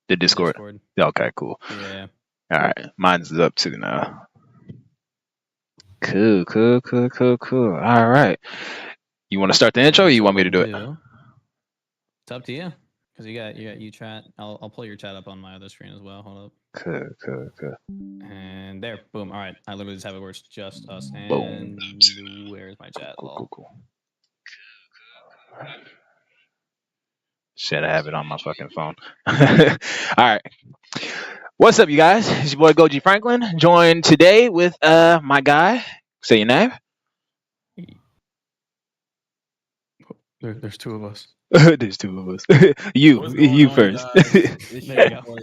The Discord. Okay, cool. Yeah. All right, mine's up too now. Cool. All right. You want to start the intro, or you want me to do it? It's up to you. Because you got you chat. I'll pull your chat up on my other screen as well. Hold up. Cool. And there, boom. All right, I literally just have it where it's just us. And Boom. Where's my chat? Cool. Shit, I have it on my fucking phone. All right. What's up, you guys? It's your boy Goji Franklin, joined today with my guy. Say your name. There's two of us. There's two of us. you first. There you go.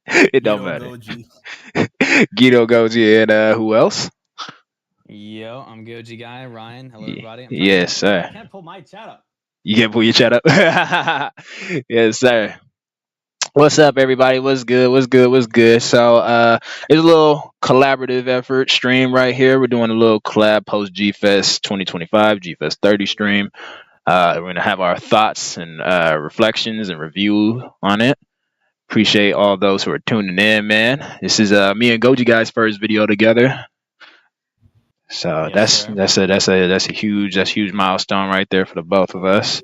It don't matter. Guido Goji and who else? Yo, I'm Goji Guy. Ryan, hello everybody. Yes, sir. I can't pull my chat up. You can't pull your chat up. Yes, sir. What's up, everybody? What's good? So, it's a little collaborative effort stream right here. We're doing a little collab post G Fest 2025, G Fest 30 stream. We're gonna have our thoughts and reflections and review on it. Appreciate all those who are tuning in, man. This is me and Goji Guy's first video together. So Yes, that's a huge milestone right there for the both of us.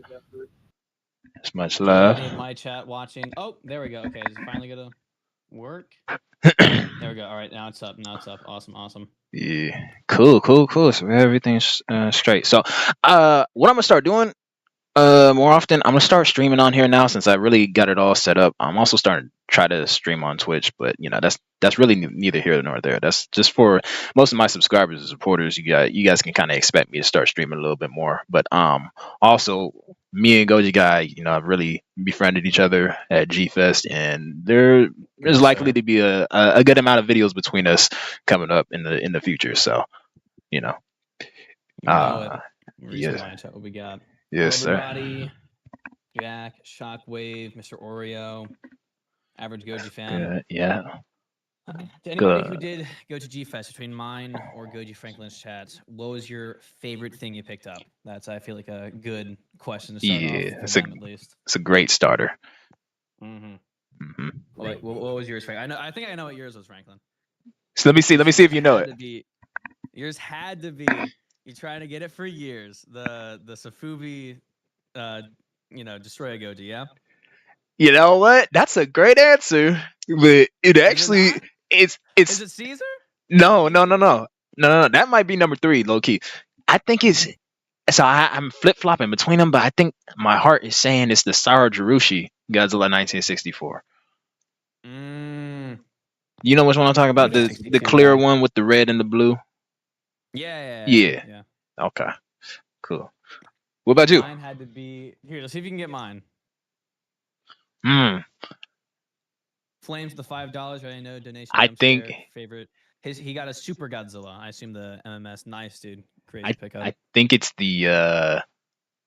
It's much love. My chat watching. Oh, there we go. Okay, is it finally gonna work? There we go. All right, now it's up. Awesome. Yeah, cool. So everything's straight. So, what I'm gonna start doing more often, I'm gonna start streaming on here now since I really got it all set up. I'm also starting to try to stream on Twitch, but that's really neither here nor there. That's just for most of my subscribers and supporters. You guys can kind of expect me to start streaming a little bit more. But also me and Goji Guy, have really befriended each other at G Fest, and there's likely to be a good amount of videos between us coming up in the future. So, Yes. What we got? Yes, everybody, sir. Jack, Shockwave, Mr. Oreo, Average Goji fan. Yeah. To anybody who did go to G Fest, between mine or Goji Franklin's chats, what was your favorite thing you picked up? That's, I feel like, a good question to start off. At least it's a great starter. What was yours, Frank? I think I know what yours was, Franklin. So let me see if you know it. Yours had to be. You're trying to get it for years. The Safubi, Destroy a Goji, yeah? You know what? That's a great answer. But it actually it's Is it Caesar? No. That might be number 3, low key. I think it's I'm flip flopping between them, but I think my heart is saying it's the Sara Jirushi Godzilla 1964. You know which one I'm talking about? The clear one with the red and the blue. Yeah. Okay. Cool. What about you? Mine had to be here. Let's see if you can get mine. Flames the $5. Right? I know donation. I think favorite. He got a Super Godzilla. I assume the MMS. Nice, dude. Crazy pickup. I think it's the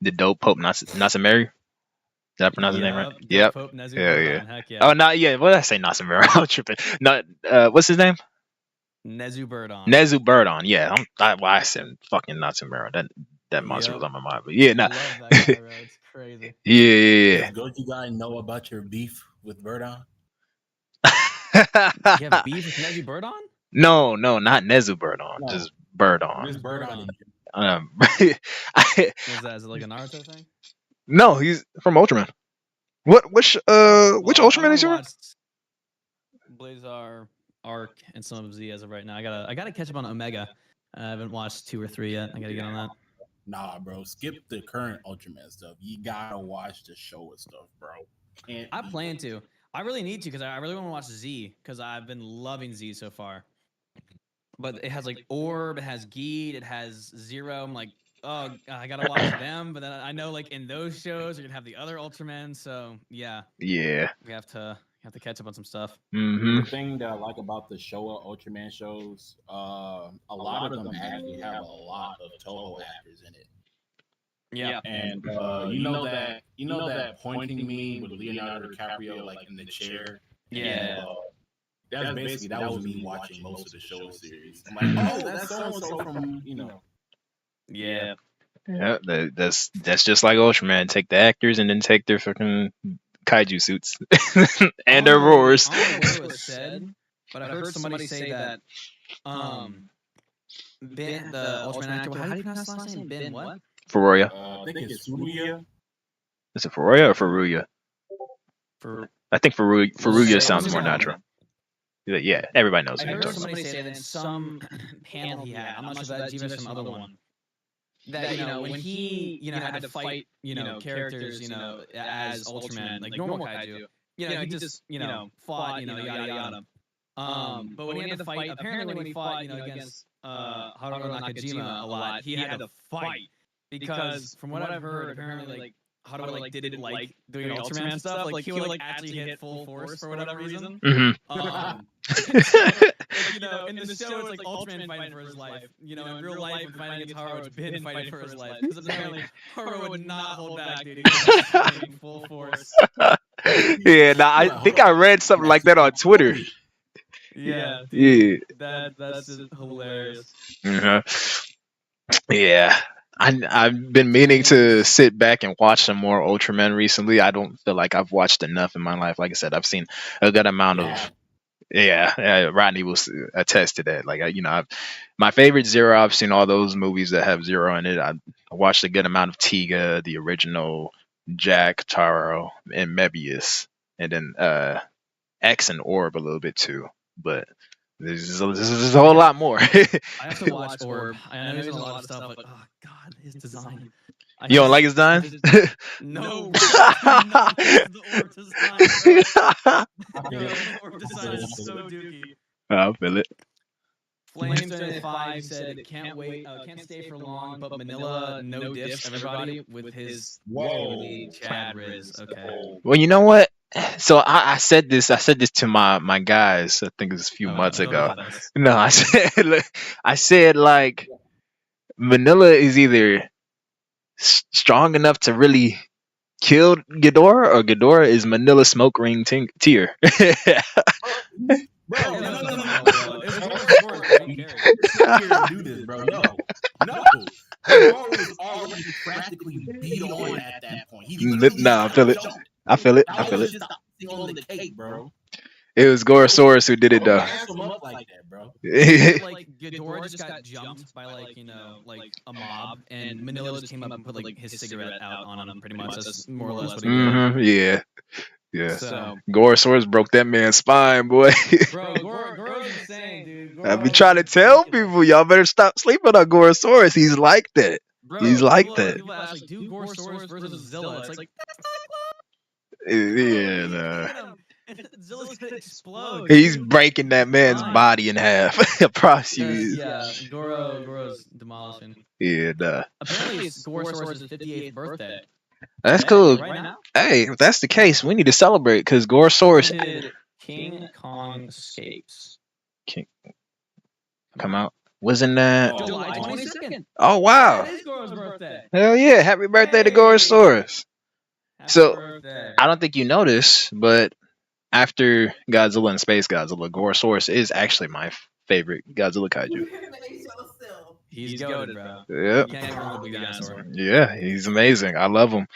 dope Pope Nasamiri. Did I pronounce his name right? Yep. Pope Nezu yeah. Heck yeah. Oh, not yeah. What did I say? Nasamiri. I'm tripping. Not. What's his name? Nezu Birdon. Yeah. I said fucking Nasamiri. That monster was on my mind. But yeah, nah. I love that guy, bro. It's crazy. Yeah. Does Goji Guy know about your beef with Birdon? You have beef with Nezu Birdon? No, not Nezu Birdon. No. Just Birdon. Where's Birdon? What's that? Is it like a Naruto thing? No, he's from Ultraman. Which Ultraman is yours? Blazar, Arc, and some of Z as of right now. I gotta catch up on Omega. I haven't watched 2 or 3 yet. I gotta get on that. Nah, bro. Skip the current Ultraman stuff. You gotta watch the show and stuff, bro. I plan to. I really need to because I really want to watch Z because I've been loving Z so far. But it has like Orb, it has Geed, it has Zero. I'm like, oh, I gotta watch them. But then I know like in those shows you're gonna have the other Ultraman. So yeah. Yeah. We have to catch up on some stuff. The thing that I like about the Showa Ultraman shows, a lot of them actually have a lot of Toho actors in it. Yeah. And you know that pointing meme with Leonardo DiCaprio like in the chair. Yeah. And, that was me watching most of the show series. I'm like, oh, that's so and so from Yeah. Yeah, that's just like Ultraman. Take the actors and then take their fucking kaiju suits I and don't their know. roars. I don't know where it was said, but I heard somebody say that Ben, the Ultraman actor, how do you pronounce his last name? Ben what? Furuya. I think it's Tsuburaya. Is it Furuya or Furuya? I think Furuya sounds more natural. Yeah, everybody knows. I Who you're heard talking about. somebody say that in some panel he had. I'm not sure if that's even some other one. That when he had to fight characters as Ultraman like normal kaiju, he just fought yada yada. But when he had to fight, apparently when he fought against Haruo Nakajima a lot, he had to fight because from what I've heard, apparently like Haruo didn't like doing Ultraman stuff. Like he would actually hit full force for whatever reason. In the show, it's like Ultraman fighting for his life. In real life, when fighting against Haruo, it's Ben fighting for his life. Because apparently, Haruo would not hold back, dude. He was fighting full force. Yeah, now I think I read something like that on Twitter. Yeah, dude, that's just hilarious. Yeah. I've been meaning to sit back and watch some more Ultraman recently. I don't feel like I've watched enough in my life. Like I said, I've seen a good amount of. Yeah, Rodney will attest to that. Like my favorite Zero. I've seen all those movies that have Zero in it. I watched a good amount of Tiga, the original, Jack, Taro, and Mebius, and then X and Orb a little bit too. But there's a whole lot more. I have to watch Orb. I know he's in a lot of stuff, but oh god, his design. You don't like his design? No, the Orb design. The Orb design is so dookie. I feel it. Flames25 said can't wait, can't stay for long, but Manila no diffs everybody with his Chad Riz. Okay. Well, you know what? So I said this to my guys. I think it was a few months ago. No, I said like Manila is either strong enough to really kill Ghidorah, or Ghidorah is Manila smoke ring tier. Bro, no. Do this, bro. No. Ghidorah was already practically beat on at that point. No, I feel it. Just on the cake, bro. It was Gorosaurus who did it though. Like that, bro. Like Ghidorah just got jumped by like a mob, and Manila just came up and put like his cigarette out on him. Pretty much, that's more or less what he did. Yeah. So Gorosaurus broke that man's spine, boy. Bro, Goro's insane, dude. I be trying to tell people, y'all better stop sleeping on Gorosaurus. He's like that. Bro, he's like that. People ask, like, do Gorosaurus versus Zilla? It's like that's not close. Yeah, no. Zilla's gonna explode. He's breaking that man's body in half. I promise you. Yeah, Goro's demolishing. Yeah, nah. Apparently, it's Gorosaurus' 58th birthday. That's cool. Right now? Hey, if that's the case, we need to celebrate because Gorosaurus. Did King Kong Escapes come out? Wasn't that July 22nd? Oh wow! That is Goro's birthday. Hell yeah! Happy birthday to Gorosaurus. Happy birthday. I don't think you noticed, but after Godzilla and Space Godzilla, Gorosaurus is actually my favorite Godzilla kaiju. He's goated, bro. Yeah, he's amazing. I love him.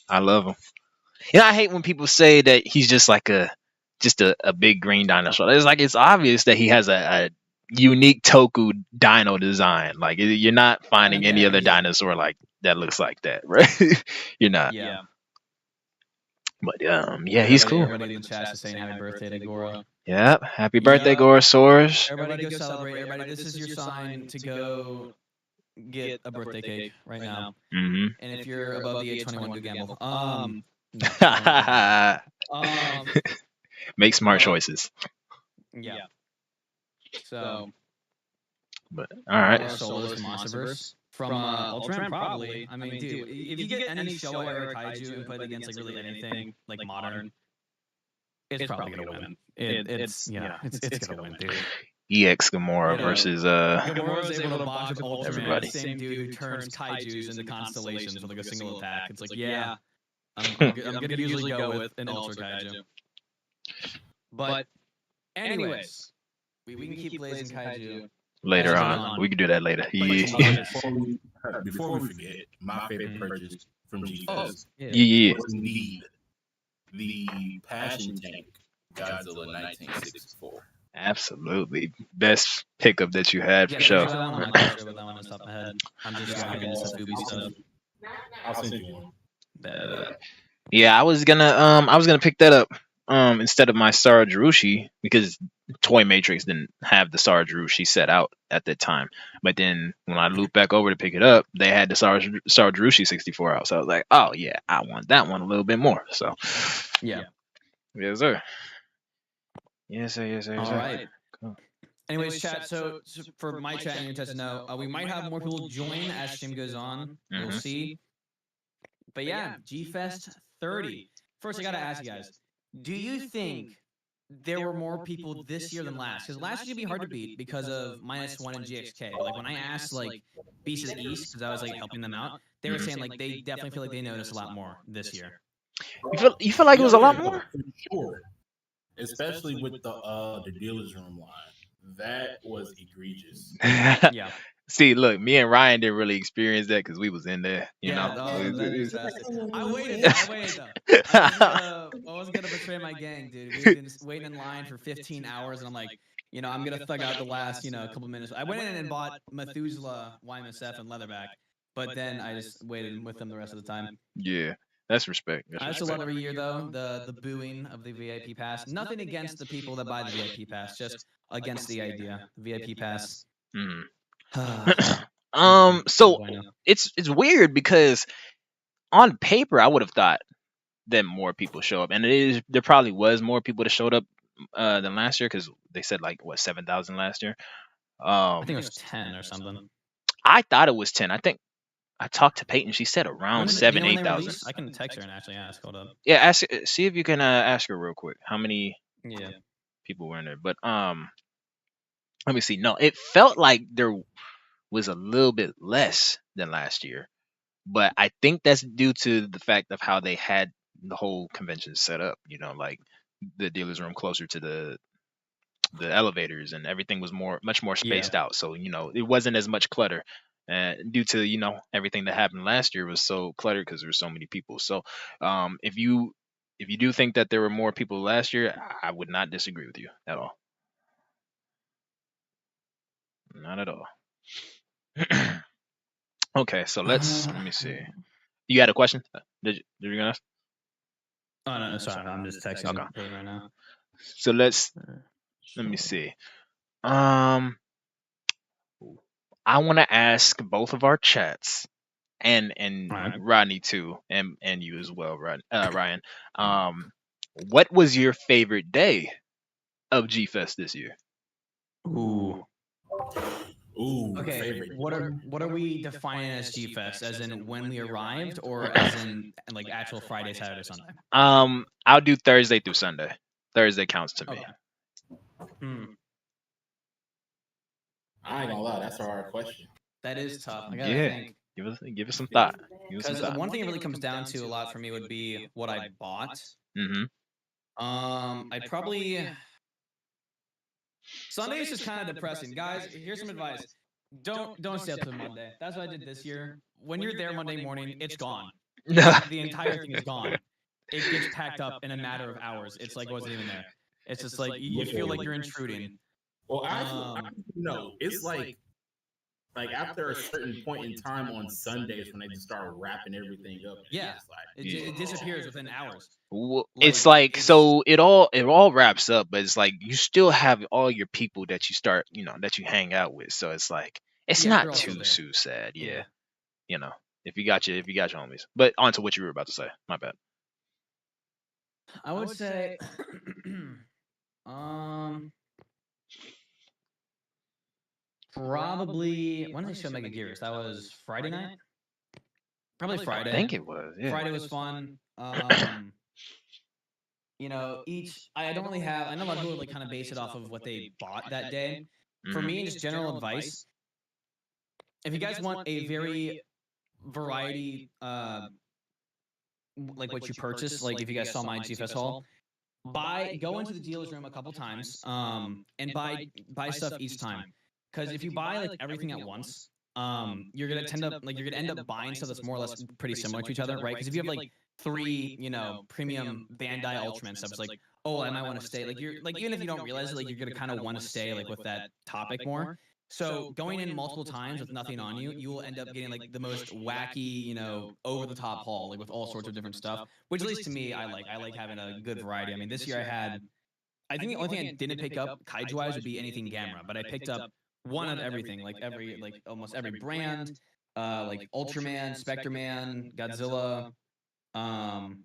I hate when people say that he's just like a big green dinosaur. It's obvious that he has a unique Toku dino design. Like you're not finding any other dinosaur like that looks like that, right? You're not. Yeah. But he's cool. Everybody in the chat is saying happy birthday to Goro. Yep, happy birthday, Gorosaurus. Everybody go celebrate. Everybody, this is your sign to go get a birthday cake right now. Mm-hmm. And if you're above the age 21, go gamble. Make smart choices. Yeah. So. But all right. Solo's Monsterverse from Ultraman, probably. I mean, dude, if you get any Showa era kaiju and put it against like really anything like modern, it's probably gonna win. It's gonna win, dude. EX Gamora versus Gamora's able to botch up Ultraman, the same dude who turns kaijus into constellations with like a single attack. It's like, yeah, I'm gonna usually go with an Ultra kaiju. But anyways, we can keep blazing kaiju. Later on. We can do that later. Before we forget, my favorite purchase from G. Yeah. Need the Passion Tank Godzilla 1964. Absolutely, best pickup that you had for Yeah, sure. actually, that one I'm not sure about that one off the top of my head. I'm just riding into stuff Ubi stuff. I'll send you one. Bet. Yeah, I was gonna pick that up instead of my Sarge Rushi because Toy Matrix didn't have the Sarge Rushi set out at that time. But then when I looped back over to pick it up, they had the Sarge Rushi 64 out. So I was like, oh yeah, I want that one a little bit more. So Yeah. yes sir. Yes sir, yes sir, yes All sir. right. Cool. Anyways, chat. So for my chat and your chat to know, we might have more people join as stream goes on. We'll see. But yeah, G Fest 30. First, I gotta ask you guys: do you think there were more people this year than last? Because last year would be hard to beat because of -1 and GXK. But like when I asked like Beast of the East, because I was like helping them out, they were saying like they definitely feel like they noticed a lot more this year. You feel like it was a lot more? For sure. Especially with the dealer's room line. That was egregious. Yeah. See, look, me and Ryan didn't really experience that because we was in there. You Yeah, know. that is fantastic. I waited though. I wasn't gonna betray my gang, dude. We've been waiting in line for 15 hours, and I'm like, I'm gonna thug out the last, couple minutes. I went in and bought Methuselah, YMSF, and Leatherback, but then I just waited with them the rest of the time. Yeah, that's respect. That's I also respect. love every year though the booing of the VIP pass. Nothing against the people that buy the VIP pass, just against the idea. The VIP pass. Mhm. Oh, So I know. it's weird because on paper I would have thought that more people show up, and there probably was more people that showed up than last year because they said like what 7,000 last year. I think it was 10 or something. I thought it was 10. I think I talked to Peyton. She said around Do you 7, know when they 8,000. release? I can text her and actually ask. Hold up. Yeah, ask. See if you can ask her real quick how many Yeah. people were in there. But let me see. No, it felt like there was a little bit less than last year, but I think that's due to the fact of how they had the whole convention set up. You know, like the dealer's room closer to the elevators, and everything was much more spaced out. So it wasn't as much clutter. Due to everything that happened last year was so cluttered because there were so many people. So if you do think that there were more people last year, I would not disagree with you at all. Not at all. Okay, so let me see. You had a question? Did you gonna ask? Oh no, sorry, I'm just texting Okay. Peyton right now. So let me see. I want to ask both of our chats and Alright. Rodney too, and you as well, Ryan. What was your favorite day of G Fest this year? Ooh. Okay. Favorite. What are we defining as G Fest? As in when we arrived, or as in like actual Friday, Saturday, Sunday? I'll do Thursday through Sunday. Thursday counts to me. Okay. I ain't gonna lie, that's a hard question. That is tough. I gotta Yeah. think. Give us some thought. Because one thing it really comes down to a lot for me would be what I bought. Mm-hmm. I'd probably Sunday is just kind of depressing, guys. Here's some advice: don't stay up till Monday. That's what I did this year. When you're there Monday morning, it's gone. The entire thing is gone. It gets packed up in a matter of hours. It's like it wasn't even there. It's just like you feel like you're intruding. Well, I no, it's like after a certain point in time on Sundays when they just start wrapping everything up. Yeah, it disappears within hours. It's like so it all wraps up, but it's like you still have all your people that you start that you hang out with. So it's like it's not too sad. Yeah. If you got your homies. But on to what you were about to say. My bad. I would say probably when did they show Mega Gears? That was Friday night? Probably Friday. I think it was. Yeah. Friday was fun. I don't really have. I know a lot of people like kind of base it off of what they bought that day. For me, just general advice: if you guys want a very variety, like what you purchase, like if you guys saw my GFS haul, go into the dealer's room a couple times, and buy stuff each time. Because if you buy like everything at once, you're gonna end up buying stuff that's more or less pretty similar to each other, right? Because if you have like 3, premium Bandai Ultraman subs. Like, oh, I might want to stay. Like, you're like, even if you don't realize it, like, you're gonna kind of want to stay like with that topic more. So going in multiple times with nothing on you, you will end up getting like the most wacky, over the top haul, like with all sorts of different stuff. Which at least to me, I like. I like having a good variety. I mean, this year I think the only thing I didn't pick up kaiju wise would be anything Gamera, but I picked up one of everything, like almost every brand, like Ultraman, Spectre Man, Godzilla, um,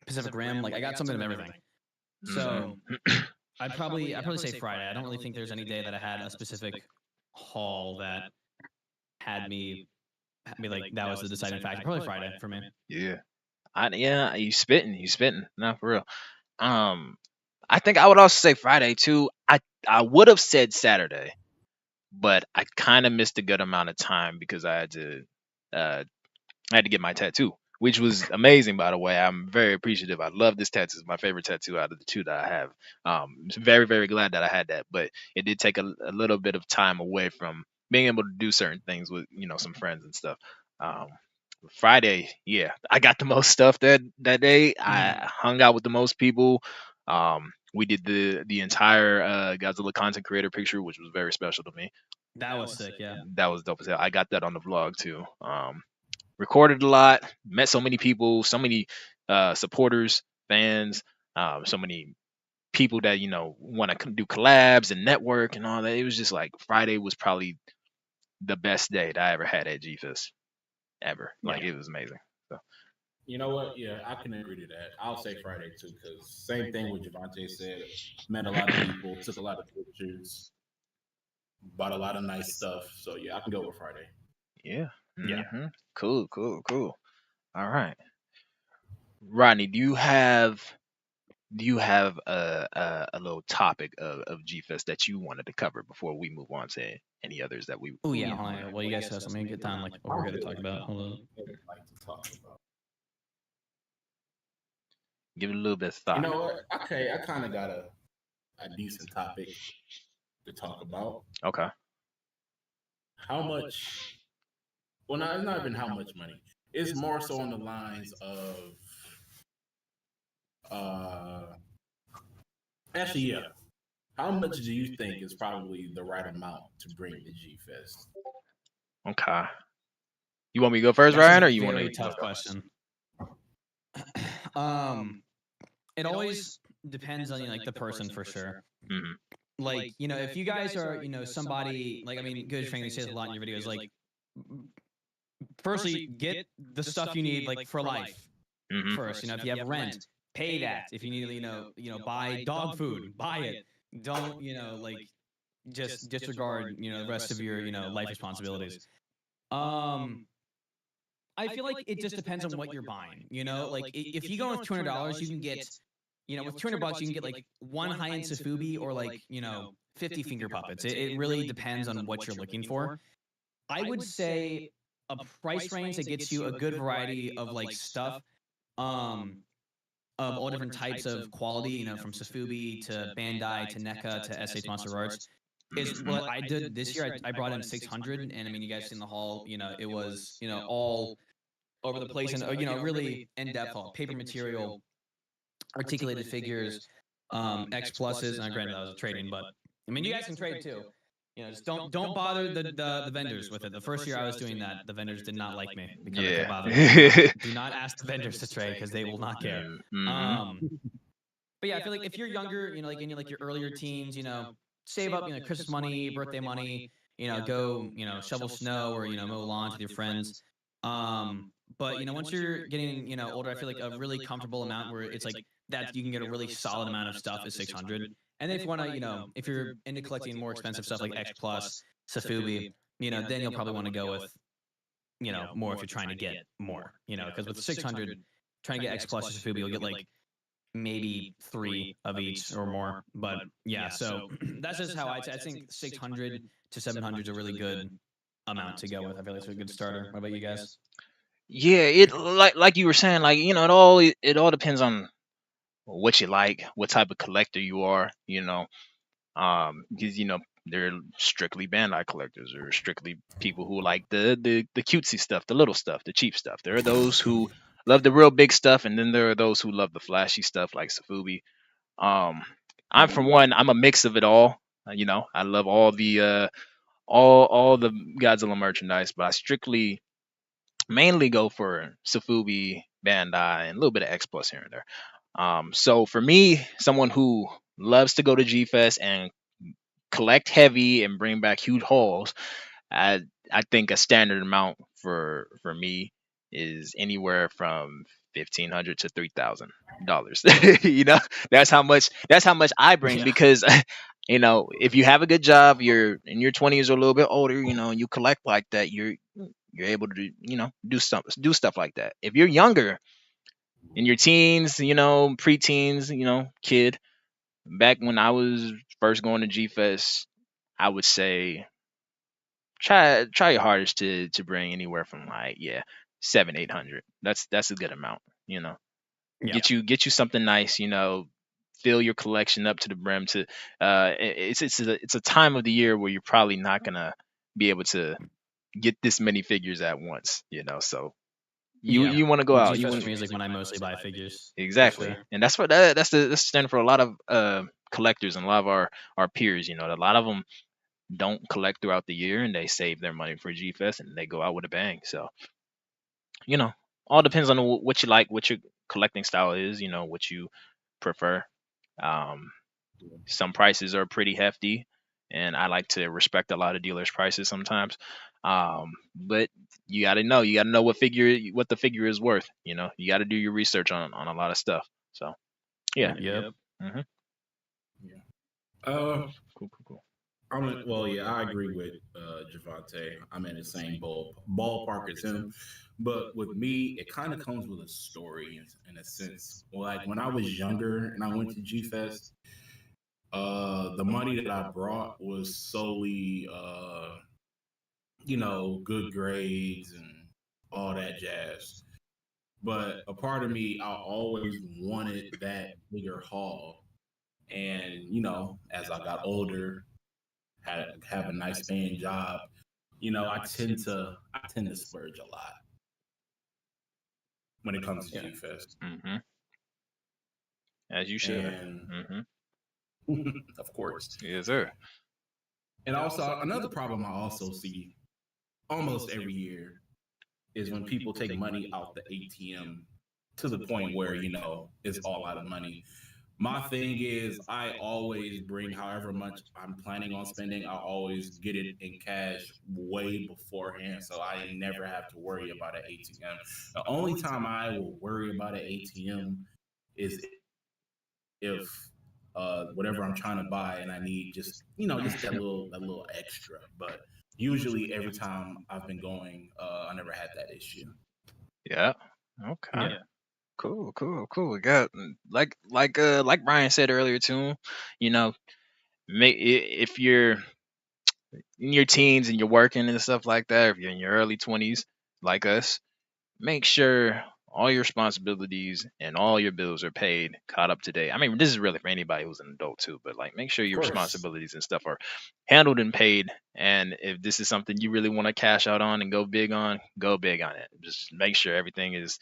Pacific Rim. Like I got something of everything. So I'd probably say Friday. I don't really think there's any day that I had a specific haul that had me be like that was the deciding factor. Probably Friday for me. Yeah. Yeah, you spitting. No, for real. I think I would also say Friday too. I would have said Saturday, but I kind of missed a good amount of time because I had to get my tattoo, which was amazing, by the way. I'm very appreciative. I love this tattoo. It's my favorite tattoo out of the two that I have. I'm very, very glad that I had that, but it did take a little bit of time away from being able to do certain things with, some friends and stuff. Um, Friday, yeah, I got the most stuff that day. I hung out with the most people. We did the entire Godzilla content creator picture, which was very special to me. That was sick. Yeah. That was dope as hell. I got that on the vlog too. Recorded a lot, met so many people, so many supporters, fans, so many people that want to do collabs and network and all that. It was just like Friday was probably the best day that I ever had at GFest ever. Like it was amazing. So You know what? Yeah, I can agree to that. I'll say Friday too, because same thing with Javante said. Met a lot of people, took a lot of pictures, bought a lot of nice stuff. So yeah, I can go with Friday. yeah, Yeah. cool. All right, Rodney, do you have a little topic of GFest that you wanted to cover before we move on to any others that we? Oh yeah. Hold on. Well, you guys have something to get down like what we're gonna talk about. Hold on. Like to talk about. Give it a little bit of thought. You know what? Okay, I kind of got a decent topic to talk about. Okay. How much? Well, not, not even how much money. It's more so on the lines of. Actually, yeah. How much do you think is probably the right amount to bring to G Fest? Okay. You want me to go first, That's Ryan, a or you want very to? tough question. It always depends on like the person for sure. Mhm. Like if you guys are somebody like I mean, Good frankly says a lot in your videos. Like, firstly, get the stuff you need like for life Mhm. first. If you have rent, pay that. If you need buy dog food, buy it. Don't like just disregard the rest of your life responsibilities. I feel like it just depends on what you're buying. Like if you go with $200, you can get, with $200 you can get like one high-end Safubi or like 50 finger puppets. It really depends on what you're looking for. I would say a price range that gets you a good variety of like stuff, of all different types of quality. From Safubi to Bandai to NECA to SH Monster Arts. Is what I did this year. I brought in 600, and I mean, you guys seen the haul. It was all over the place and really in depth haul, paper material, articulated figures, X pluses. And granted, that was a trading, but I mean, you guys can trade too. Just don't bother the vendors with it. The first year I was doing that, the vendors did not like me because I kept bothering them. Do not ask the vendors to trade because they will not care. But yeah, I feel like if you're younger, like in your earlier teens, save up, Christmas money, birthday money, go, shovel snow or, mow lawns with your friends. But once you're getting, older, I feel like a really comfortable amount where it's like that you can get a really solid amount of stuff is 600. And then if you want to, if you're into collecting more expensive stuff like X Plus, Safubi, then you'll probably want to go with, more if you're trying to get more, because with 600, trying to get X Plus or Safubi, you'll get like maybe 3 of each or more. But yeah, so that's just how I think 600 to 700 is a really good amount to go with. I feel like it's a good starter. What about you guys? Yeah, it like you were saying, like it all depends on what you like, what type of collector you are, because they're strictly Bandai collectors or strictly people who like the cutesy stuff, the little stuff, the cheap stuff. There are those who love the real big stuff, and then there are those who love the flashy stuff like Safubi. Um, I'm from one. I'm a mix of it all. I love all the Godzilla merchandise, but I strictly mainly go for Safubi, Bandai, and a little bit of X Plus here and there. So for me, someone who loves to go to G Fest and collect heavy and bring back huge hauls, I I think a standard amount for me is anywhere from 1,500 to $3,000. That's how much I bring, Yeah. because if you have a good job, you're in your 20s or a little bit older, you collect like that, you're able to do stuff like that. If you're younger, in your teens, preteens, kid, back when I was first going to G Fest, I would say try your hardest to bring anywhere from, like, yeah, 700-800. That's a good amount. Yeah. Get you something nice. Fill your collection up to the brim. It's a time of the year where you're probably not gonna be able to get this many figures at once. So you want to go out. G You Fest want for me is like when I mostly buy figures. exactly, Sure. and that's the standard for a lot of collectors and a lot of our peers. A lot of them don't collect throughout the year, and they save their money for G Fest, and they go out with a bang. So you know, all depends on what you like, what your collecting style is. What you prefer. Um, some prices are pretty hefty, and I like to respect a lot of dealers' prices sometimes. But you gotta know what the figure is worth. You gotta do your research on a lot of stuff. So yeah. Yep. Hmm. Yeah. Cool, cool, cool. Well, yeah, I agree with Javante. I'm in the same ballpark as him, but with me, it kind of comes with a story in a sense. Like when I was younger and I went to G Fest, the money that I brought was solely, good grades and all that jazz. But a part of me, I always wanted that bigger haul. And as I got older, have a nice paying job, I tend to splurge a lot when it comes to Yeah. G Fest. Hmm. As you should. And Hmm. of course. Yes, sir. And also another problem I also see almost every year is when people take money out the ATM to the point where, it's all out of money. My thing is, I always bring however much I'm planning on spending, I always get it in cash way beforehand. So I never have to worry about an ATM. The only time I will worry about an ATM is if whatever I'm trying to buy and I need just that little extra. But usually every time I've been going, I never had that issue. Yeah. Okay. Yeah. Cool, cool, cool. Got like Brian said earlier too. You know, if you're in your teens and you're working and stuff like that, or if you're in your early 20s like us, make sure all your responsibilities and all your bills are paid, caught up to date. I mean, this is really for anybody who's an adult too, but like make sure Of your course. responsibilities and stuff are handled and paid. And if this is something you really want to cash out on and go big on it. Just make sure everything is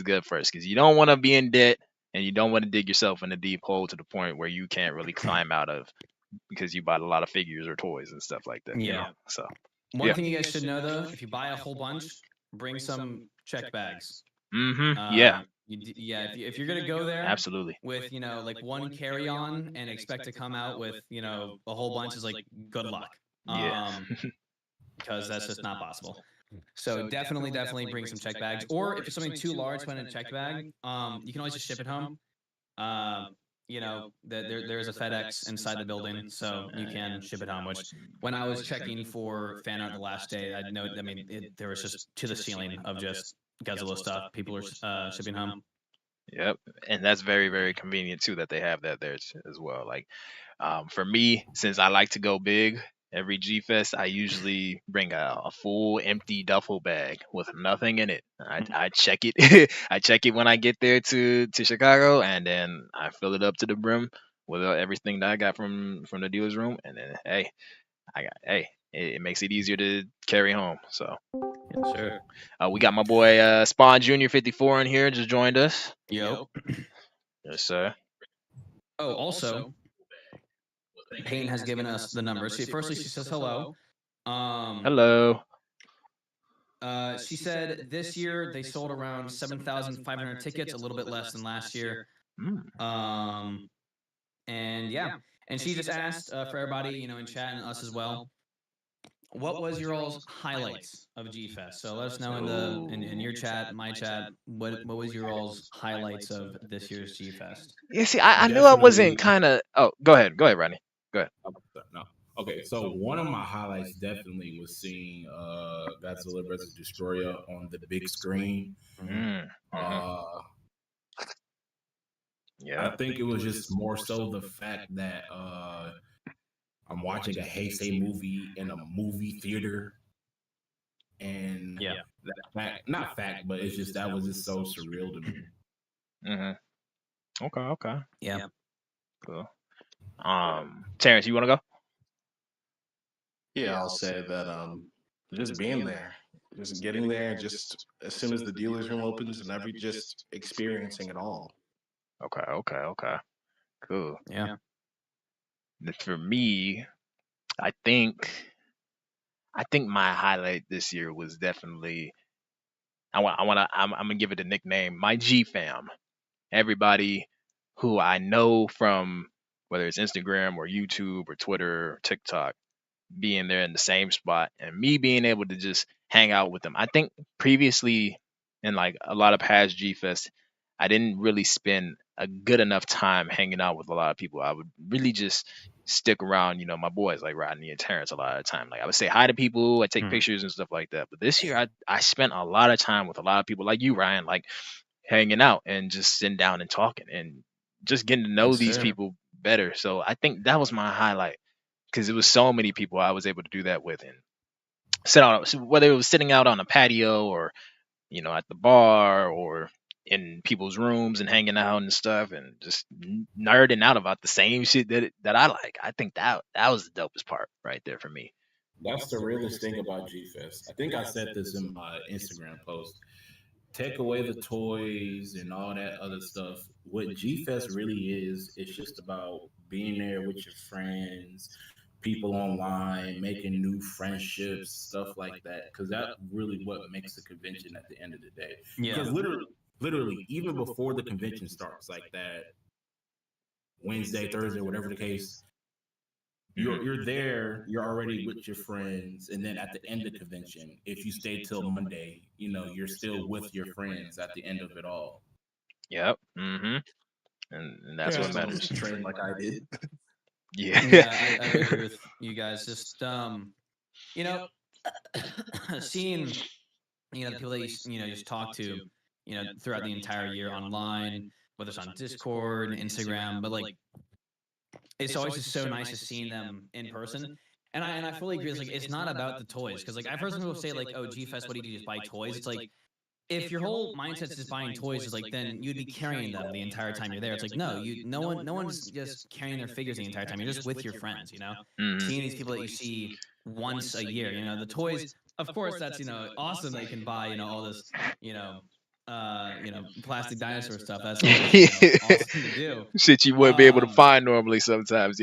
good first, because you don't want to be in debt and you don't want to dig yourself in a deep hole to the point where you can't really climb out of, because you bought a lot of figures or toys and stuff like that. Yeah. So One yeah. thing you guys should know though, if you buy a whole bunch, bring some checked bags. Yeah. If you're gonna go there Absolutely. with like one carry on and expect to come out with a whole bunch, is like good luck. Yeah. Because that's just not possible. So definitely bring some check bags, or if it's something too large, put in a checked bag. You can always just ship it home. There's a FedEx inside the building, so you can ship it home. Which, when I was checking for fan art the last day, there was just to the ceiling of just Godzilla stuff people are shipping home. Yep, and that's very, very convenient too that they have that there as well. Like, for me, since I like to go big every G Fest, I usually bring a full empty duffel bag with nothing in it. I check it. I check it when I get there to Chicago, and then I fill it up to the brim with everything that I got from the dealer's room, and then hey, it makes it easier to carry home. So Yes, sir. we got my boy Spawn Junior 54 in here, just joined us. Yo. Yes, sir. Oh, also, Payne has given us the numbers. Firstly, she says hello. Hello. She said this year they sold around 7,500 tickets, a little bit less than last year. Mm. And yeah, and she just asked for everybody, you know, in chat and us as well, what was your all's highlights of G Fest? So let us know in your chat, my chat, what was your all's highlights of this year's G Fest? Yeah, see, I knew I wasn't kind of. Oh, go ahead, Rodney. Go ahead. No. Okay, so one of my highlights definitely was seeing Godzilla vs. Destroyer on the big screen. Yeah. I think it was just more so the fact that I'm watching a Heisei movie in a movie theater, and that fact, not fact, but it's just that was just so surreal to me. Okay. Yeah. Cool. Terrence, you want to go? Yeah, I'll say that just being there, just getting there, just as soon as the dealer's room opens and just experiencing it all. Okay. Cool. Yeah. For me, I think my highlight this year was definitely I'm gonna give it a nickname, my G fam. Everybody who I know from whether it's Instagram or YouTube or Twitter or TikTok being there in the same spot and me being able to just hang out with them. I think previously in like a lot of past G Fest, I didn't really spend a good enough time hanging out with a lot of people. I would really just stick around, my boys like Rodney and Terrence a lot of the time. Like I would say hi to people, I take pictures and stuff like that. But this year I spent a lot of time with a lot of people like you, Ryan, like hanging out and just sitting down and talking and just getting to know these people better. So I think that was my highlight because it was so many people I was able to do that with and sit out, whether it was sitting out on a patio or at the bar or in people's rooms and hanging out and stuff and just nerding out about the same shit that I like. I think that was the dopest part right there for me. That's the realest thing about G Fest. I think I said this in my Instagram post. Take away the toys and all that other stuff. What G Fest really is, it's just about being there with your friends, people online, making new friendships, stuff like that. Because that's really what makes the convention at the end of the day. Yeah. Because literally, even before the convention starts, like that Wednesday, Thursday, whatever the case, you're there, you're already with your friends, and then at the end of the convention, if you stay till Monday, you're still with your friends at the end of it all. Yep. And that's what matters. Train like I did. Yeah. I agree with you guys. Just seeing the people that you just talk to throughout the entire year online, whether it's on Discord and Instagram, but like it's always just so nice to seeing them in person. And I fully agree. It's like it's not about the toys because like I've heard some people say like, oh, G Fest, what do you do? Just buy toys. It's like if your whole mindset's just buying toys, is like then you'd be carrying them the entire time you're there. It's like no one's just carrying their figures the entire time. You're just with your friends, seeing these people that you see once a year. The toys, of course, that's awesome that you can buy all this plastic dinosaur stuff. That's always, awesome to do. Shit you wouldn't be able to find normally sometimes,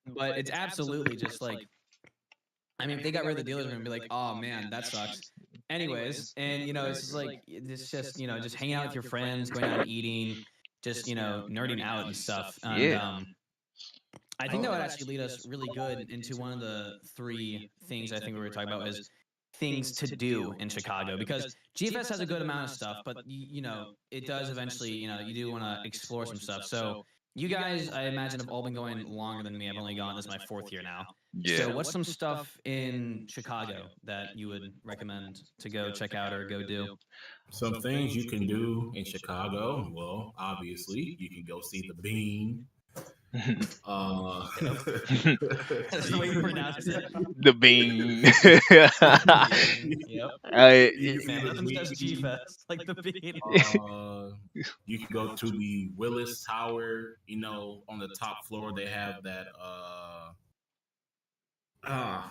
But it's absolutely just like, I mean, if they got rid of the dealer's room, be like, oh man, that sucks. Anyways, and it's just like it's just just hanging out with your friends, going out and eating, just nerding out and stuff. And I think that would actually lead us really good into one of the three things I think we were talking about is things to do in Chicago, because GFS has a good amount of stuff, but it does eventually, you do want to explore some stuff. So you guys, I imagine, have all been going longer than me. I've only gone, this is my 4th year now. Yeah. So what's some stuff in Chicago that you would recommend to go check out or go do? Some things you can do in Chicago. Well, obviously, you can go see the Bean. That's the way you pronounce it. The Bean. Yep. Nothing says G-Fest like the Bean. You can go to the Willis Tower. On the top floor they have that I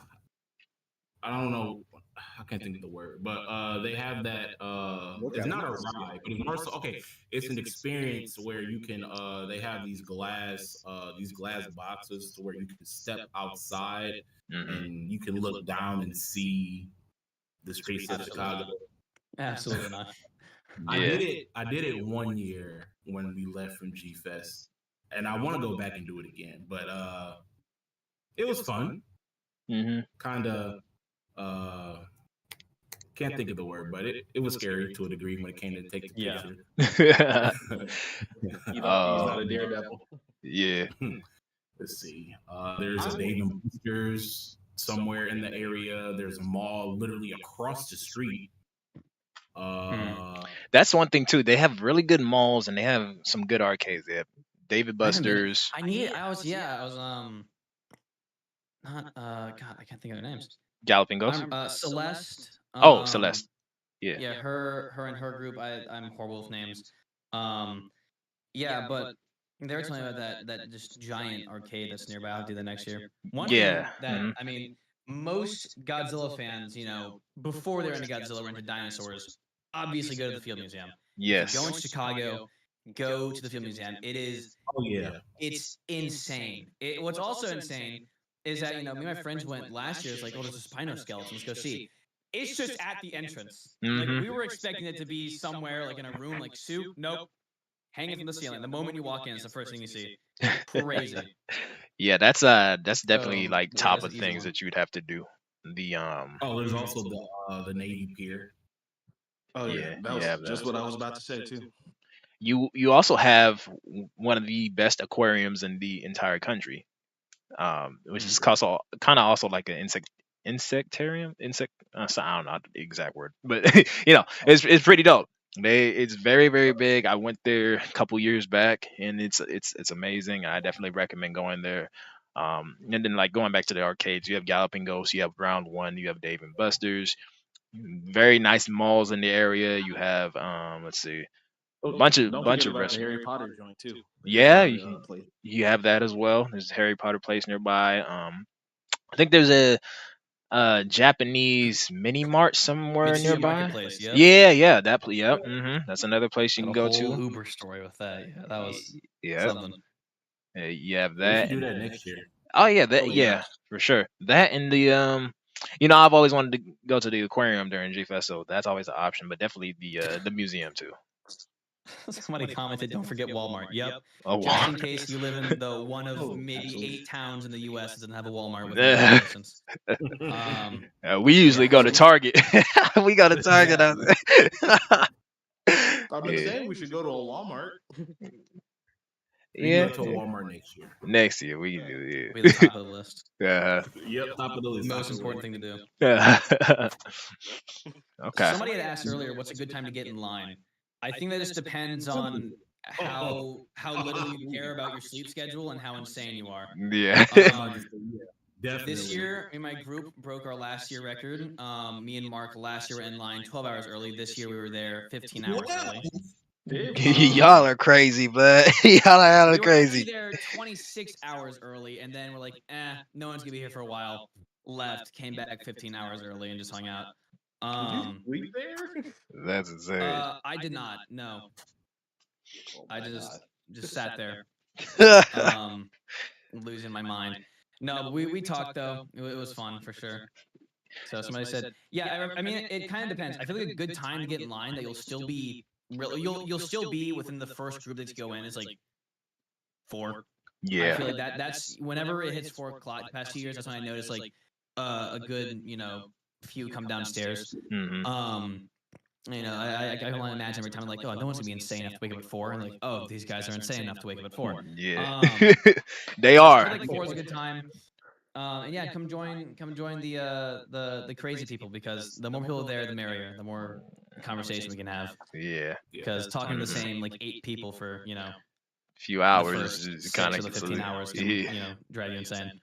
don't know. I can't think of the word, but they have that. It's not a ride, but it's more so. Okay, it's an experience where you can. They have these glass boxes to where you can step outside Hmm. and you can look down and see the streets of Absolutely Chicago. not. Absolutely not. Yeah. I did it one year when we left from G Fest, and I want to go back and do it again. But it was fun. Hmm. Kind of. Uh, can't think of the word, but it was scary to a degree when it came to take the Yeah. picture. He's not Oh, a daredevil. yeah. Let's see. There's a Dave and Buster's somewhere in the area. There's a mall literally across the street. That's one thing too. They have really good malls and they have some good arcades. They have David I haven't been. Buster's, I was not God, I can't think of their names. Galloping Ghost. Celeste. Oh, Celeste. Yeah. Yeah, her and her group. I'm horrible with names. Yeah, but they were telling me about that just giant arcade that's nearby. I'll do that next year. One Yeah. thing that Mhm. I mean, most Godzilla fans, before they're into Godzilla, were into dinosaurs. Obviously, go to the Field Museum. If Yes. you go in Chicago, go to the Field Museum. Oh yeah. It's insane. What's also insane is that me and my friends went last year. It's like, oh, there's a Spino skeleton. Let's go see. It's just at the entrance. Like Mhm. we were expecting it to be somewhere like in a room like soup. Nope. Hanging from the ceiling. The moment you walk in, it's the first thing you see. Crazy. Yeah, that's definitely So like yeah, top that's of an easy things one. that you'd have to do. The Oh, there's also the Navy Pier. Oh yeah, yeah, that you was have just those. what I was about to say too. You also have one of the best aquariums in the entire country, which is also kind of also like an insectarium so I don't know the exact word, but it's pretty dope. It's very big. I went there a couple years back and it's amazing. I definitely recommend going there. And then like going back to the arcades, you have Galloping Ghost, you have Round One, you have Dave and Buster's, very nice malls in the area. You have let's see, Oh, bunch don't of forget about the restaurants. Harry Potter joint too. The Harry Yeah, Potter place. you have that as well. There's a Harry Potter place nearby. I think there's a Japanese mini mart somewhere Mitsuya nearby. Marketplace. Yep. Yeah, yep. That's another place you Got can a go whole to. Uber story with that. Yeah, that was Yeah, something. you have We should that. do that next year. Oh yeah, Oh, yeah. for sure. That and the I've always wanted to go to the aquarium during G Fest, so that's always an option. But definitely the museum too. Somebody commented, "Don't forget Walmart." Yep. Oh Just wow. in case you live in the one of Oh, maybe absolutely. 8 towns in the U.S. that doesn't have a Walmart within walking distance. We usually Yeah. go to Target. We go to Target out Exactly. there. I've been Yeah. saying we should go to a Walmart. We can Yeah. go to a Walmart next year. Next year we can do Be the top of the list. it. Yep, top of the list. Most important thing to do. Okay. Somebody had asked earlier, "What's a good time to get in line?" I think that just depends on how little you care about your sleep schedule and how insane you are. Yeah. Definitely. This year, in my group, broke our last year record. Me and Mark last year were in line 12 hours early. This year, we were there 15 hours early. Y'all are crazy, bud. Y'all are hella We were actually crazy. there 26 hours early, and then we're like, no one's gonna be here for a while. Left, came back 15 hours early, and just hung out. We there? That's insane. I did not. No, Oh, I my just God. sat there, losing my mind. No, but we talked though. It was fun for sure. So somebody said, yeah. I mean, it kind of depends. I feel like a good time to get in line that you'll still be you'll still be within the first group that you go in is like 4. I Yeah. feel like that's whenever it hits 4 o'clock. The past 2 years, that's when I noticed like a good few come downstairs. Hmm. I can only imagine every time I'm like, oh, no one's gonna be insane enough to wake up at 4, and like, oh, these guys are insane enough to wake up at 4. Yeah. They So I are. feel like 4 is a good time. And yeah, come join the crazy people, because the more people there, the merrier. The more conversation we can have. Yeah. Because talking to the same like 8 people for Few the hours first is 6 kind or of the 15 hours can drive you insane.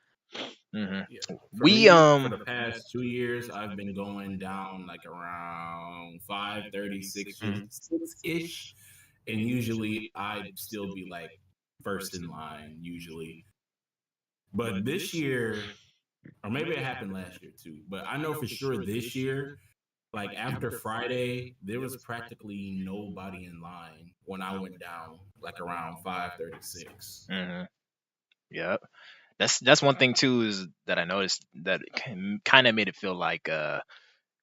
Hmm. For We me, for the past 2 years, I've been going down like around 5:36 ish, and usually I'd still be like first in line usually. But this year, or maybe it happened last year too. But I know for sure this year, like after Friday, there was practically nobody in line when I went down, like around 5:36. Hmm. Yeah, that's one thing too is that I noticed that kind of made it feel like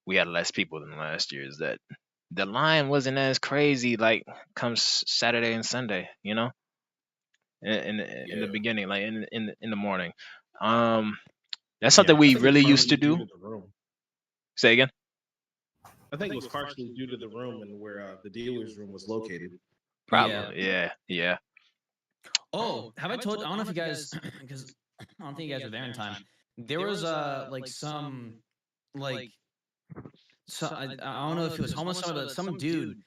we had less people than last year. Is that the line wasn't as crazy like comes Saturday and Sunday, you know, in the Yeah. beginning, like in the morning. Um, that's Yeah, something I we think it's really used Partially to due do. to the room. Say again. I think it was partially due to the room and where the dealer's room was located. Probably. Yeah. Yeah. Oh, have I told? I don't know if you guys, because I don't think you guys were there in time. There was like some like I don't know if he was homeless or but some dude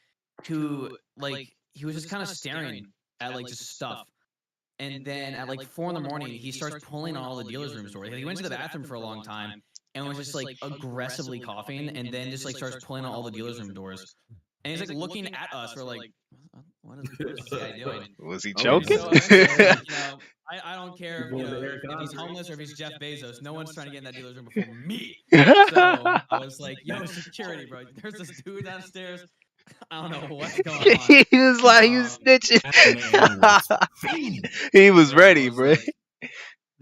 who like he was just kind of staring at like just stuff. And then at like 4 in the morning, he starts pulling on all the dealers' room doors. Like, he went to the bathroom for a long time and was just like aggressively coughing, and then just like starts pulling on all the dealers' room doors. And he's like looking at us. We're like, what is this guy doing? Was he Oh, And joking? so eventually, like, I don't care, if he's homeless or if he's Jeff Bezos. No one's trying to get in that dealer's room before me. So I was like, yo, security, bro. There's this dude downstairs. I don't know what's going on. He was like he was snitching. That man was fiending. He was Bro, ready, bro.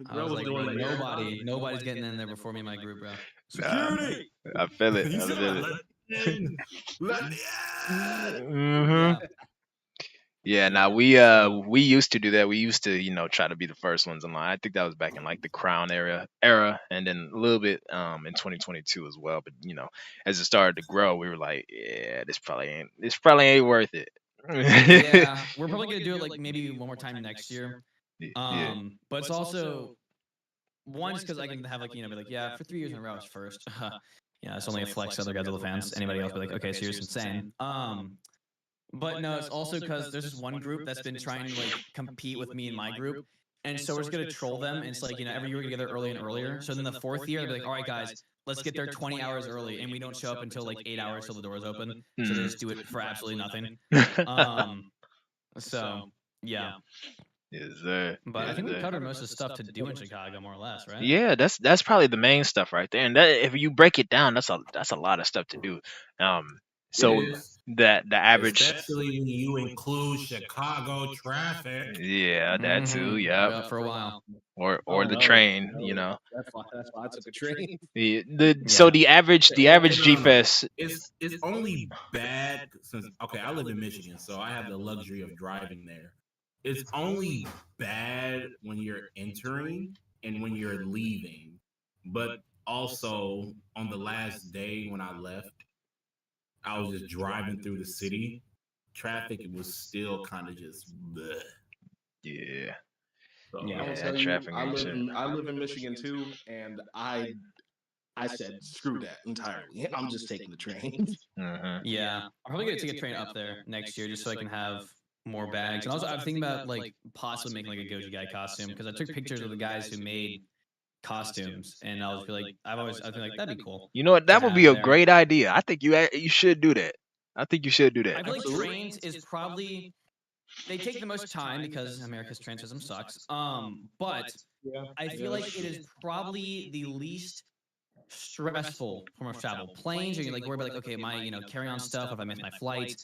I was like, bro, nobody's getting in there before me and my group, bro. Nah, Security. I feel it. He I said, feel it. "Let me in. Let me in." Hmm. Yeah. Yeah, now we used to do that. We used to, try to be the first ones in line. I think that was back in like the Crown era, and then a little bit in 2022 as well. But as it started to grow, we were like, yeah, this probably ain't worth it. Yeah, we're probably gonna do it like maybe one more time next year. Yeah. But it's also one just because I can have like be like, yeah, for 3 years in a row I was first. Yeah, it's only a flex. Other guys are the fans. Anybody else be like, okay, so you're just insane. But no, it's also because there's this one group that's been trying to like compete with me and my group. And so we're just gonna troll them. And it's like, every year we get together early and earlier. So then the fourth year, they'll be like, all right, guys, let's get there 20 hours early, and we don't show up until like 8 hours till the doors open. So they just do it for absolutely nothing. So yeah. Yes, sir. But I Yes, think we sir. covered most of the stuff to do in Chicago, more or less, right? Yeah, that's probably the main stuff right there. And that, if you break it down, that's a lot of stuff to do. So It is, that the average, especially when you include Chicago traffic. yeah, that too, yeah, Yeah, for a while. or the no, train, no. That's why I took a train. So the average G No. Fest, It's only bad since I live in Michigan, so I have the luxury of driving there. It's only bad when you're entering and when you're leaving, but also on the last day when I left, I was just driving through the city. Traffic was still kind of just bleh. yeah, So, I will Yeah, tell traffic you, I ain't live shit. in Michigan too, and I said screw that entirely. I'm just taking the train. Yeah, I'm probably gonna take a train up there next year just so I can have more bags. And also, I'm thinking about like possibly making like a Goji Guy costume because I took pictures of the guys who made costumes, and I'll just be like, I've been like, that'd be cool. You know what? That to would be have a there. great idea. I think you should do that. I think you should do I that. feel like trains is probably they take the most time because America's train system sucks. But I feel like it is probably the least stressful form of travel. Planes, or you're like worried about like, okay, my carry on stuff if I miss my flight.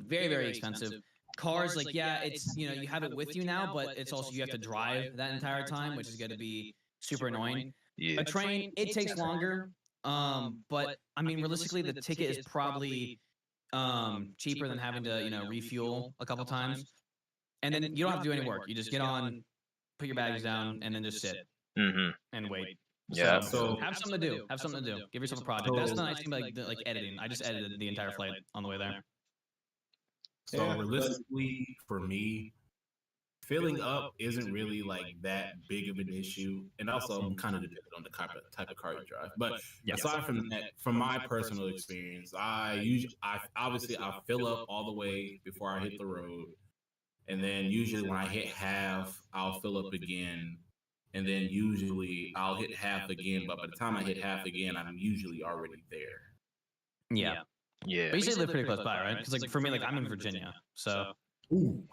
Very very expensive. Cars, like yeah, it's you have it with you now, but it's also you have to drive that entire time, which is going to be super annoying. Yeah. A train, it takes longer. But I mean, realistically, the ticket is probably cheaper than having to refuel a couple times, and then you don't have to do any work. You just get on, put your bags down, and then just sit Mm-hmm. and wait. Yeah. So have something to do. Have something to do. Give yourself a project. That's the nice thing about like editing. I just edited the entire flight on the way there. So realistically, for me, filling up isn't really like that big of an issue, and also kind of depends on the type of car you drive. But aside from that, from my personal experience, I obviously I fill up all the way before I hit the road, and then usually when I hit half, I'll fill up again, and then usually I'll hit half again. But by the time I hit half again, I'm usually already there. Yeah. Yeah. But you say they live pretty close by, right? Because like for me, like I'm in Virginia, so Ooh.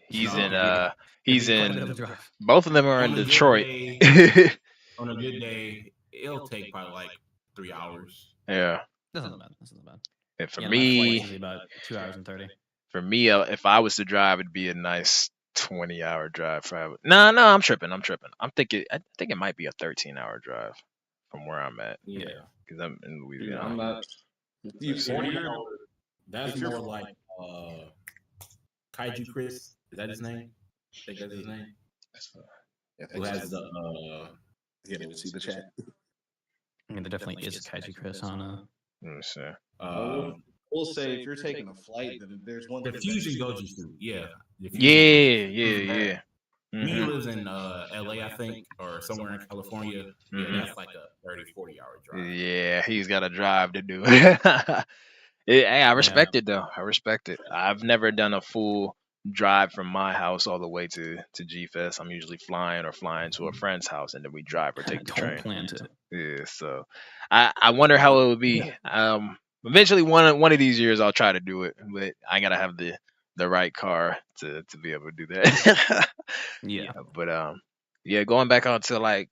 He's No, in yeah. he's It'd be quite a bit of a in drive. both of them are in On a good Detroit. day- on a good day, it'll take probably like 3 hours. Yeah. That's not bad. That's not bad. And for Yeah, my flight's me, usually about 2 hours and 30. if I was to drive, it'd be a nice 20-hour drive. Probably. No, I'm tripping. I think it might be a 13-hour drive from where I'm at. Yeah. Because I'm in Dude, Louisiana. I'm not. If 40 you're, hours. That's more like Kaiju Chris. Is that his name? I think that's his name. Who has the you didn't see the chat. I mean, there definitely is a Kaiji Chris on Let me see. We'll say if you're taking a flight, then there's one. the Fusion Goji suit. Yeah. The Fusion Yeah. He Mhm. lives in LA, I think, or somewhere in California. Yeah, that's like a 30, 40-hour drive. Yeah, he's got a drive to do. Hey, I respect it though. I respect it. I've never done a full drive from my house all the way to G Fest. I'm usually flying to a friend's house and then we drive or take the Don't train. plan to. Yeah, so I wonder how it would be. Eventually one of these years I'll try to do it, but I gotta have the right car to be able to do that. Yeah. But yeah, going back on to like,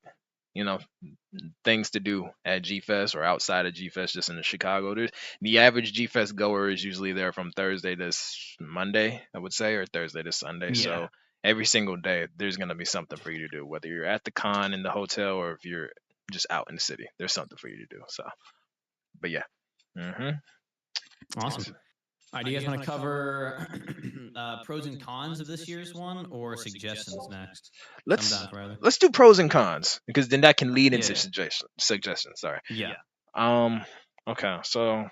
you know, things to do at G Fest or outside of G Fest, just in Chicago. The average G Fest goer is usually there from Thursday to Monday, I would say, or Thursday to Sunday. Yeah. So every single day, there's gonna be something for you to do, whether you're at the con in the hotel or if you're just out in the city. There's something for you to do. So, but yeah. Awesome. All right, do you guys want to cover pros and cons of this year's one, or suggestions next? I'm down for either. Let's do pros and cons because then that can lead into Yeah. suggestions. Sorry. Yeah. Okay. So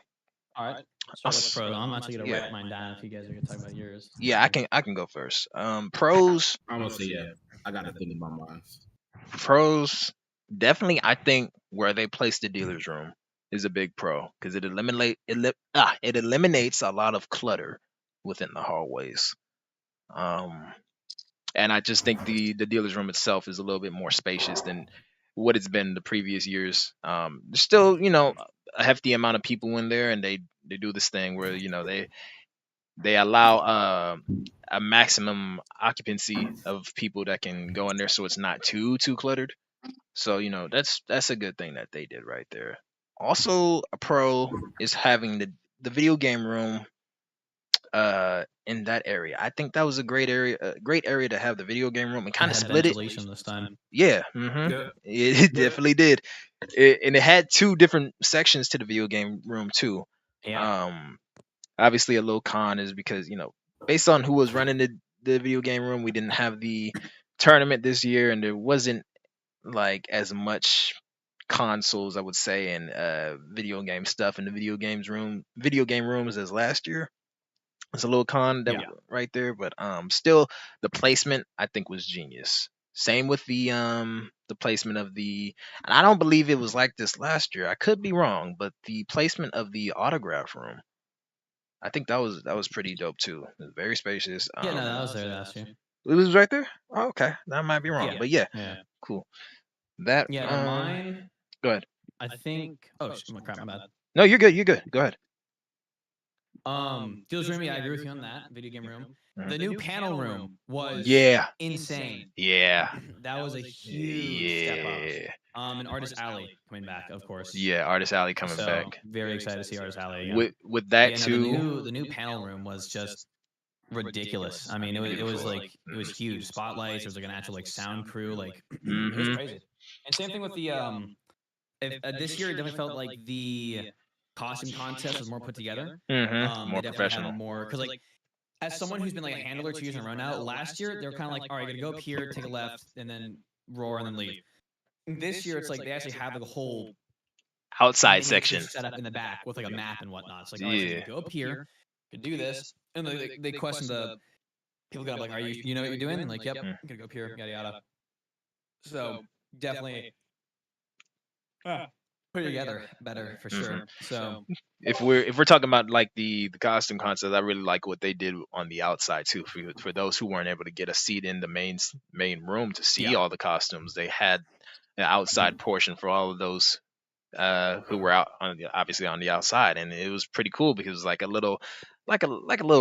All right. Start with pros. I'm actually gonna write mine down if you guys are gonna talk about yours. yeah, I can go first. Pros. I'm gonna say yeah. I got to think in my mind. Pros. Definitely, I think where they place the dealer's room is a big pro because it eliminates a lot of clutter within the hallways. And I just think the dealer's room itself is a little bit more spacious than what it's been the previous years. There's still, a hefty amount of people in there, and they do this thing where they allow a maximum occupancy of people that can go in there, so it's not too cluttered. So that's a good thing that they did right there. Also, a pro is having the video game room in that area. I think that was a great area to have the video game room and kind of split it. Ventilation this time. Yeah, Yeah. it definitely did. And it had two different sections to the video game room too. Yeah. Obviously a little con is because based on who was running the video game room, we didn't have the tournament this year, and there wasn't like as much consoles, I would say, and video game stuff in the video game rooms as last year. It's a little con right there, but still the placement I think was genius. Same with the placement of and I don't believe it was like this last year. I could be wrong, but the placement of the autograph room, I think that was pretty dope too. It was very spacious. Yeah, no, that was there last year. It was right there. Oh, okay, that might be wrong, Yeah. but yeah, cool. That Mine. Go ahead. I think. Oh, crap! My bad. No, you're good. You're good. Go ahead. Dealer's room. Yeah, I agree with you on that. Video game room. The new panel room was insane. Yeah. That was a huge step up. And Artist Alley coming back, of course. Yeah, Artist Alley coming back. Very excited to see Artist Alley again. With that too. The new panel room was just ridiculous. I mean, it was huge. Spotlights. There was like an actual sound crew. It was crazy. And same thing with the this year, it definitely felt like the costume contest was more put together. More professional. More because as someone who's been like a handler 2 years in a row now, last year they were kind of like, all right, you're gonna go up here, take a left, and then roar and then leave. This year it's like they actually have like a whole outside section set up in the back with like a map and whatnot. It's like, all right, so you go up here, you can do this, and they question the people got like, are you know what you're doing? And like, yep, I'm gonna go up here, yada yada. So definitely put it together better for sure. So if we're talking about like the costume contest, I really like what they did on the outside too. For those who weren't able to get a seat in the main room to see all the costumes, they had an outside portion for all of those who were out obviously on the outside, and it was pretty cool because it was like a little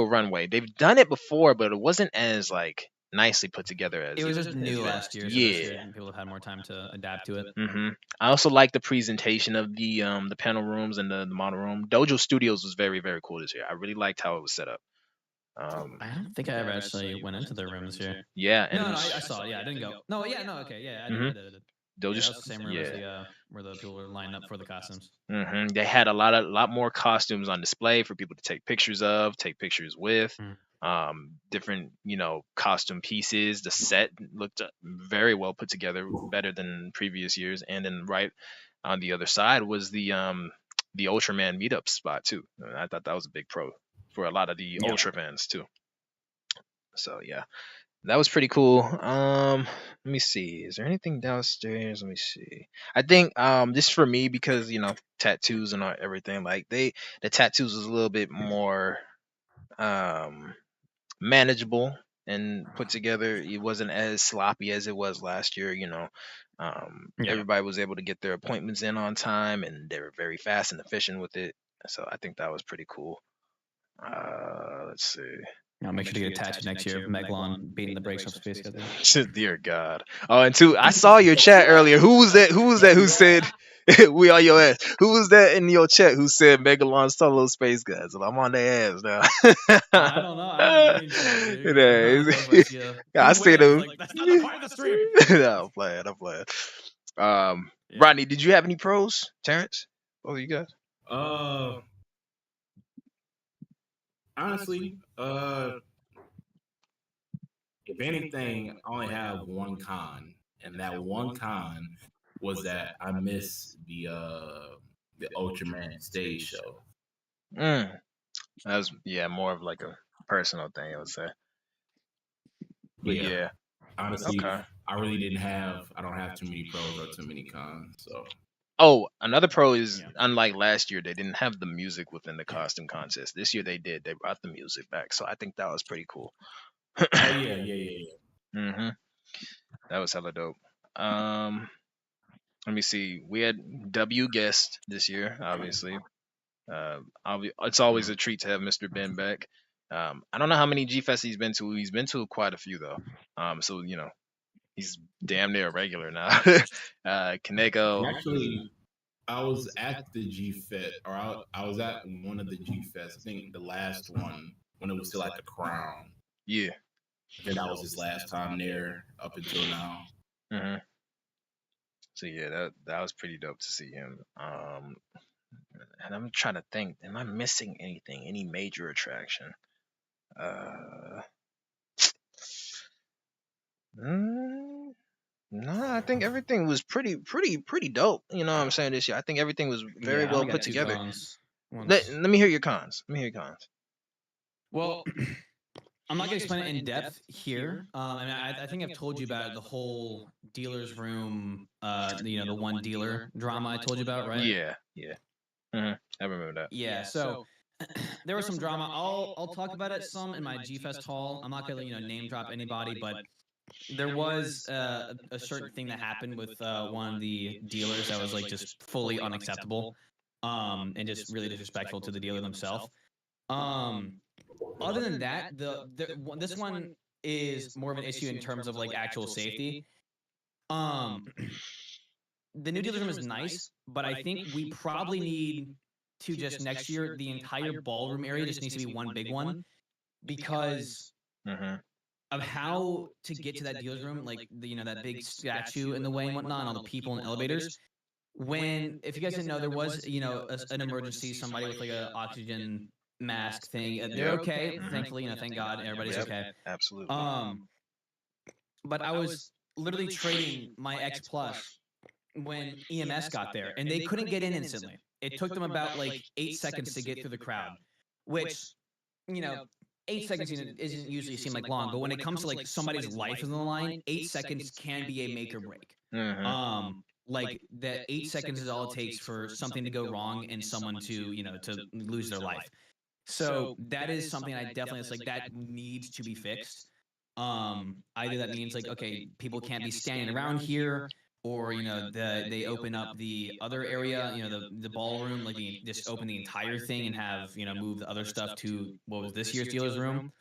runway. They've done it before, but it wasn't as like nicely put together as It was just as new that. last year, so this year people have had more time to adapt to it. I also like the presentation of the panel rooms and the model room. Dojo Studios was very, very cool this year. I really liked how it was set up. I don't think I ever actually went into their room this year. Yeah, and No, I saw it. Yeah, I didn't go. No, yeah, no, okay, yeah, I did. I did. Dojo, Yeah, that was the same room as yeah. where the people were lined up for the costumes. They had a lot more costumes on display for people to take pictures of, take pictures with. Different costume pieces. The set looked very well put together, better than previous years. And then right on the other side was the Ultraman meetup spot too. And I thought that was a big pro for a lot of the Ultra fans too. So yeah, that was pretty cool. Let me see. Is there anything downstairs? Let me see. I think this for me because tattoos and everything, like the tattoos was a little bit more manageable and put together. It wasn't as sloppy as it was last year. Everybody was able to get their appointments in on time, and they were very fast and efficient with it. So I think that was pretty cool. Let's see. I'll make sure to get a tattoo next year of Megalon beating the brakes off Space Cadet. Dear God. Oh, and two, I saw your chat earlier. Who was that? Who said we on your ass? Who was that in your chat who said Megalon solo space guys? Well, I'm on their ass now. I don't know. I haven't been in chat, dude. I see them. Like, that's not the part of the stream. No, I'm playing. Rodney, did you have any pros? Terrence? Oh, you guys? Honestly, if anything, I only have one con, and that one con was that I missed the Ultraman stage show. That was more of like a personal thing, I would say. But yeah. Honestly, okay. I don't have too many pros or too many cons. So. Oh, another pro is unlike last year, they didn't have the music within the costume contest. This year they did. They brought the music back, so I think that was pretty cool. Oh yeah. That was hella dope. Let me see. We had W guest this year, obviously. It's always a treat to have Mr. Ben back. I don't know how many G Fest he's been to. He's been to quite a few though. So he's damn near a regular now. Kaneko. Actually, I was at the G Fest, or I was at one of the G Fest. I think the last one when it was still at the Crown. Yeah. I think that was his last time there up until now. So yeah, that was pretty dope to see him. And I'm trying to think, am I missing anything? Any major attraction? No, I think everything was pretty dope. You know what I'm saying this year? I think everything was very well put together. Let me hear your cons. Well, I'm not gonna explain it in depth here. I think I've told you about the whole dealer's room. The one dealer drama I told you about, right? Yeah. I remember that. Yeah. So there was some drama. I'll talk about it some in my G-Fest hall. I'm not gonna name drop anybody, but there was a certain thing that happened with one of the dealers that was like just fully unacceptable, and just really disrespectful to the dealer themselves. Other than that, this one is more of an issue in terms of like actual safety. The new dealer's room is nice, but I think we probably need to just next year the entire ballroom area just needs to be one big one because of how to get to that dealer's room, like that big statue in the way and whatnot, and all the people in elevators. If you guys didn't know, there was an emergency, somebody with like an oxygen mask thing. They're okay, thankfully. Thank God, everybody's okay. Absolutely. But I was literally trading my X Plus when EMS got there, and they couldn't get in instantly. It took them about like 8 seconds to get through the crowd, which 8 seconds isn't usually seem like long, but when it comes to like somebody's life is on the line, 8 seconds can be a make or break. Like that 8 seconds is all it takes for something to go wrong and someone to to lose their life. So that is something I definitely, it's like that needs to be fixed. Either that means like, okay, people can't be standing around here, or they open up the other area, the ballroom, like just open the entire thing and have move the other stuff to what was this year's dealer's room.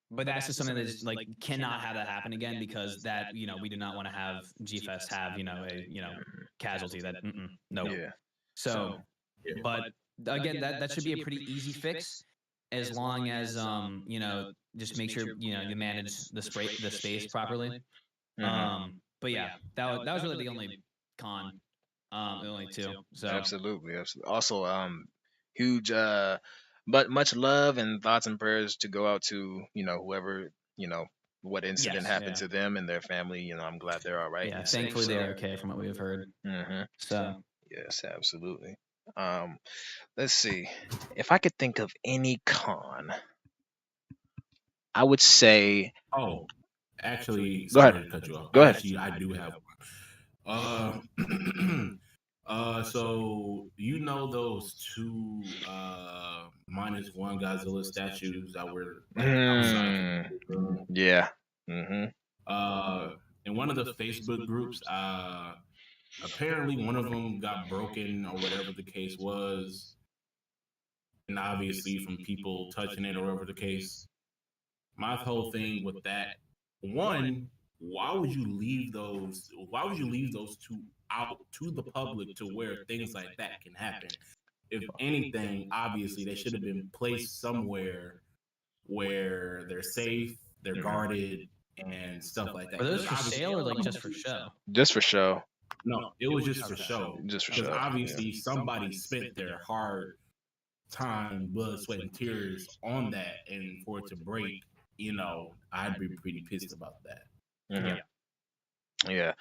But that's just something that is like cannot have that happen again because that we do not want to have G Fest have a casualty that no. Yeah. So, Yeah. but again, that should be a pretty easy fix as long as just make sure you manage the space properly. But yeah, that was really the only con, the only two. So Absolutely, absolutely. Also, huge, but much love and thoughts and prayers to go out to whoever what incident Yes, happened yeah. to them and their family. I'm glad they're all right yeah, and safe. thankfully So, they're okay from what we've heard. So yes, absolutely. Let's see. If I could think of any con, I would say. Oh, actually, Go ahead. sorry to cut you off. Go ahead. Actually, I do have one. So those two -1 Godzilla statues that were like outside of Yeah. uh in one of the Facebook groups, apparently one of them got broken or whatever the case was, and obviously from people touching it or whatever the case. My whole thing with that, one, why would you leave those? Why would you leave those two out to the public to where things like that can happen? If anything, obviously they should have been placed somewhere where they're safe, they're guarded, and stuff like that. are those Because for obviously, sale or like just for show? Just for show. no, it was just for show. Just for Because show. obviously somebody spent their hard time, blood, sweat, and tears on that, and for it to break, I'd be pretty pissed about that. Yeah. Yeah.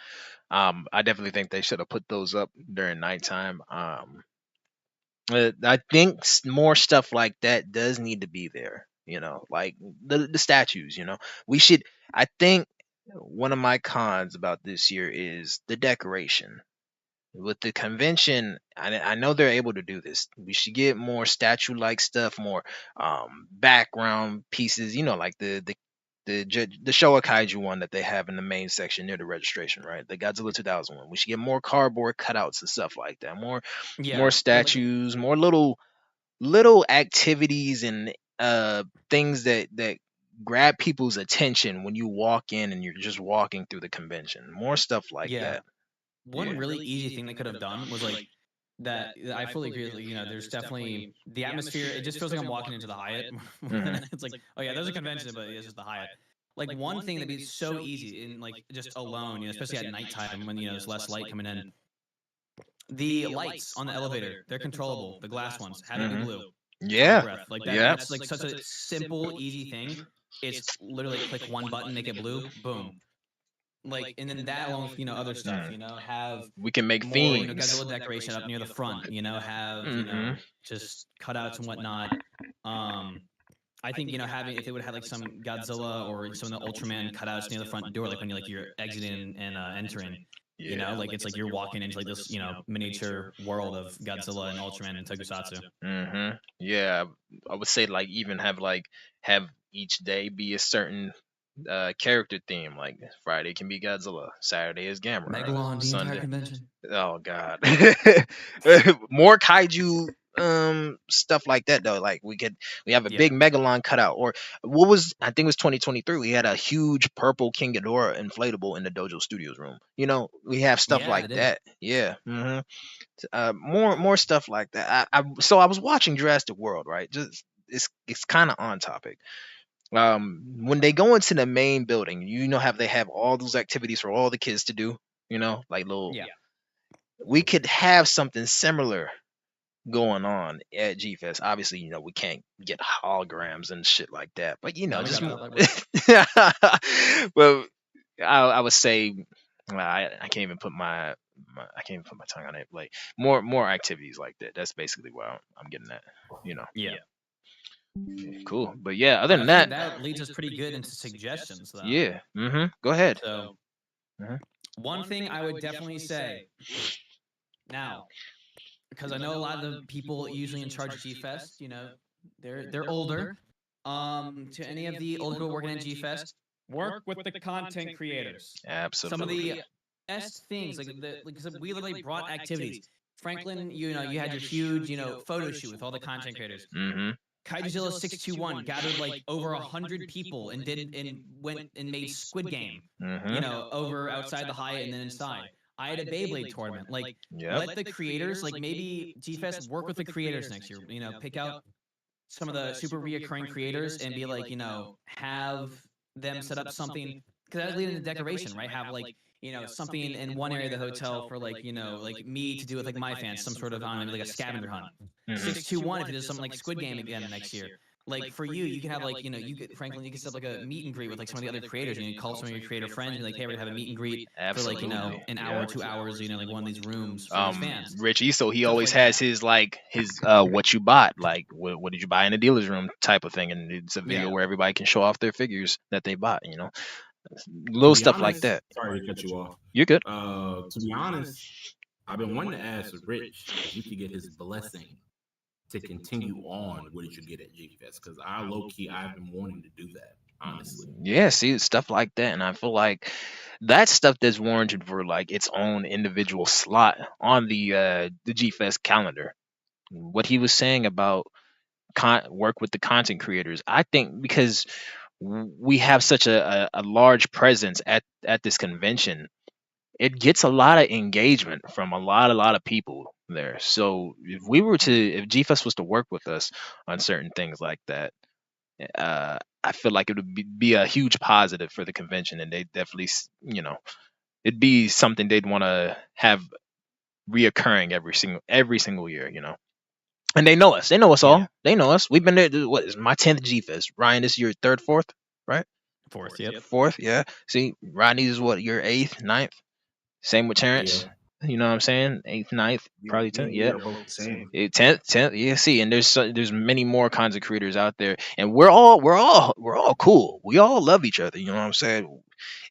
I definitely think they should have put those up during nighttime. I think more stuff like that does need to be there. Like the statues. We should. I think one of my cons about this year is the decoration. With the convention, I know they're able to do this. We should get more statue-like stuff, more background pieces. Like the Showa Kaiju one that they have in the main section near the registration, right? The Godzilla 2000 one. We should get more cardboard cutouts and stuff like that. More Yeah, statues, more little activities and things that grab people's attention when you walk in and you're just walking through the convention. More stuff like that. One really easy thing they could have done was like that. I fully agree. There's definitely the atmosphere. It just feels like I'm walking into the Hyatt. It's like, oh yeah, there's a convention, but it's just the Hyatt. Like one thing that'd be so easy in like just alone, especially at nighttime when there's less light coming in. The lights on the elevator, they're controllable. The glass ones have it be blue. Yeah. Breath. Like that. Yeah. That's like such a simple, easy thing. It's literally click one button, make it blue, boom. Like, and then that along with other stuff, have We can make more themes. Godzilla decoration up near the front, have just cutouts and whatnot. I think having if they would have like some Godzilla or some of the Ultraman cutouts near the front door, like when you're exiting and entering. Like it's like you're walking into like this, miniature world of Godzilla and Ultraman and Tokusatsu. Yeah, I would say like even have each day be a certain character theme. Like Friday can be Godzilla, Saturday is Gamera, Megalon, the entire Sunday. convention. Oh God, more kaiju stuff like that though. Like we have a big Megalon cutout, or what was I think it was 2023. We had a huge purple King Ghidorah inflatable in the Dojo Studios room. We have stuff like that. Yeah. More stuff like that. So I was watching Jurassic World, right? Just it's kind of on topic. When they go into the main building, they have all those activities for all the kids to do. Like little. Yeah. We could have something similar going on at G Fest. Obviously, we can't get holograms and shit like that. But just well, I would say I can't even put my I can't even put my tongue on it. Like more activities like that. That's basically what I'm getting at. Yeah. Cool. But yeah, other than that, that leads us pretty good into suggestions, though. Yeah. Go ahead. So, one thing I would definitely say now, because I know a lot of the people usually in charge of G Fest, they're older. To any of the older people working at G Fest, work with the content creators. Absolutely. Some of the best things, like we literally brought activities. Franklin, you had your huge, photo shoot with all the content creators. Kaijuzilla 621 gathered like over 100 people and went and made Squid Game, Mm-hmm. over outside the Hyatt and then inside. I had a Beyblade tournament. Like, Yep. let the creators, like maybe G-Fest work with the creators next year. Pick out some of the super reoccurring creators and be like, have them set up something, because that's leading to decoration, right? Have like, something in one area of the hotel for like, like me to do with like my fans, some sort of, I don't know, like a scavenger hunt. 621, if it does something like Squid Game again next year. Like for you can have like, Franklin, you can set up like a meet and greet with like some of the other creators. You call some of your creator friends and be like, hey, we're gonna have a meet and greet for like, an hour, 2 hours, like one of these rooms for his fans. Rich Iso, he Stuff always like has that. his what you bought, like what did you buy in the dealer's room type of thing, and it's a video Yeah. where everybody can show off their figures that they bought. Little To be stuff like honest, that. Sorry to cut you off. You're good. To be honest, I've been wanting to ask Rich if we could get his blessing to continue on what did you get at G-Fest, because I've been wanting to do that, honestly. Yeah, see stuff like that, and I feel like that's stuff that's warranted for like its own individual slot on the G Fest calendar. What he was saying about work with the content creators, I think because we have such a large presence at this convention, it gets a lot of engagement from a lot of people there. So if GFest was to work with us on certain things like that, I feel like it would be a huge positive for the convention, and they definitely, it'd be something they'd want to have reoccurring every single year, And they know us. They know us all. Yeah. They know us. We've been there. What is my 10th GFest? Ryan, this is your third, fourth, right? Fourth, yep. Fourth, yeah. See, Rodney's is what, your eighth, ninth? Same with Terrence. Yeah. You know what I'm saying? Eighth, ninth, probably 10th. Yeah. We're both the same. 10th. Yeah. See, and there's many more kinds of creators out there, and we're all cool. We all love each other. You know what I'm saying?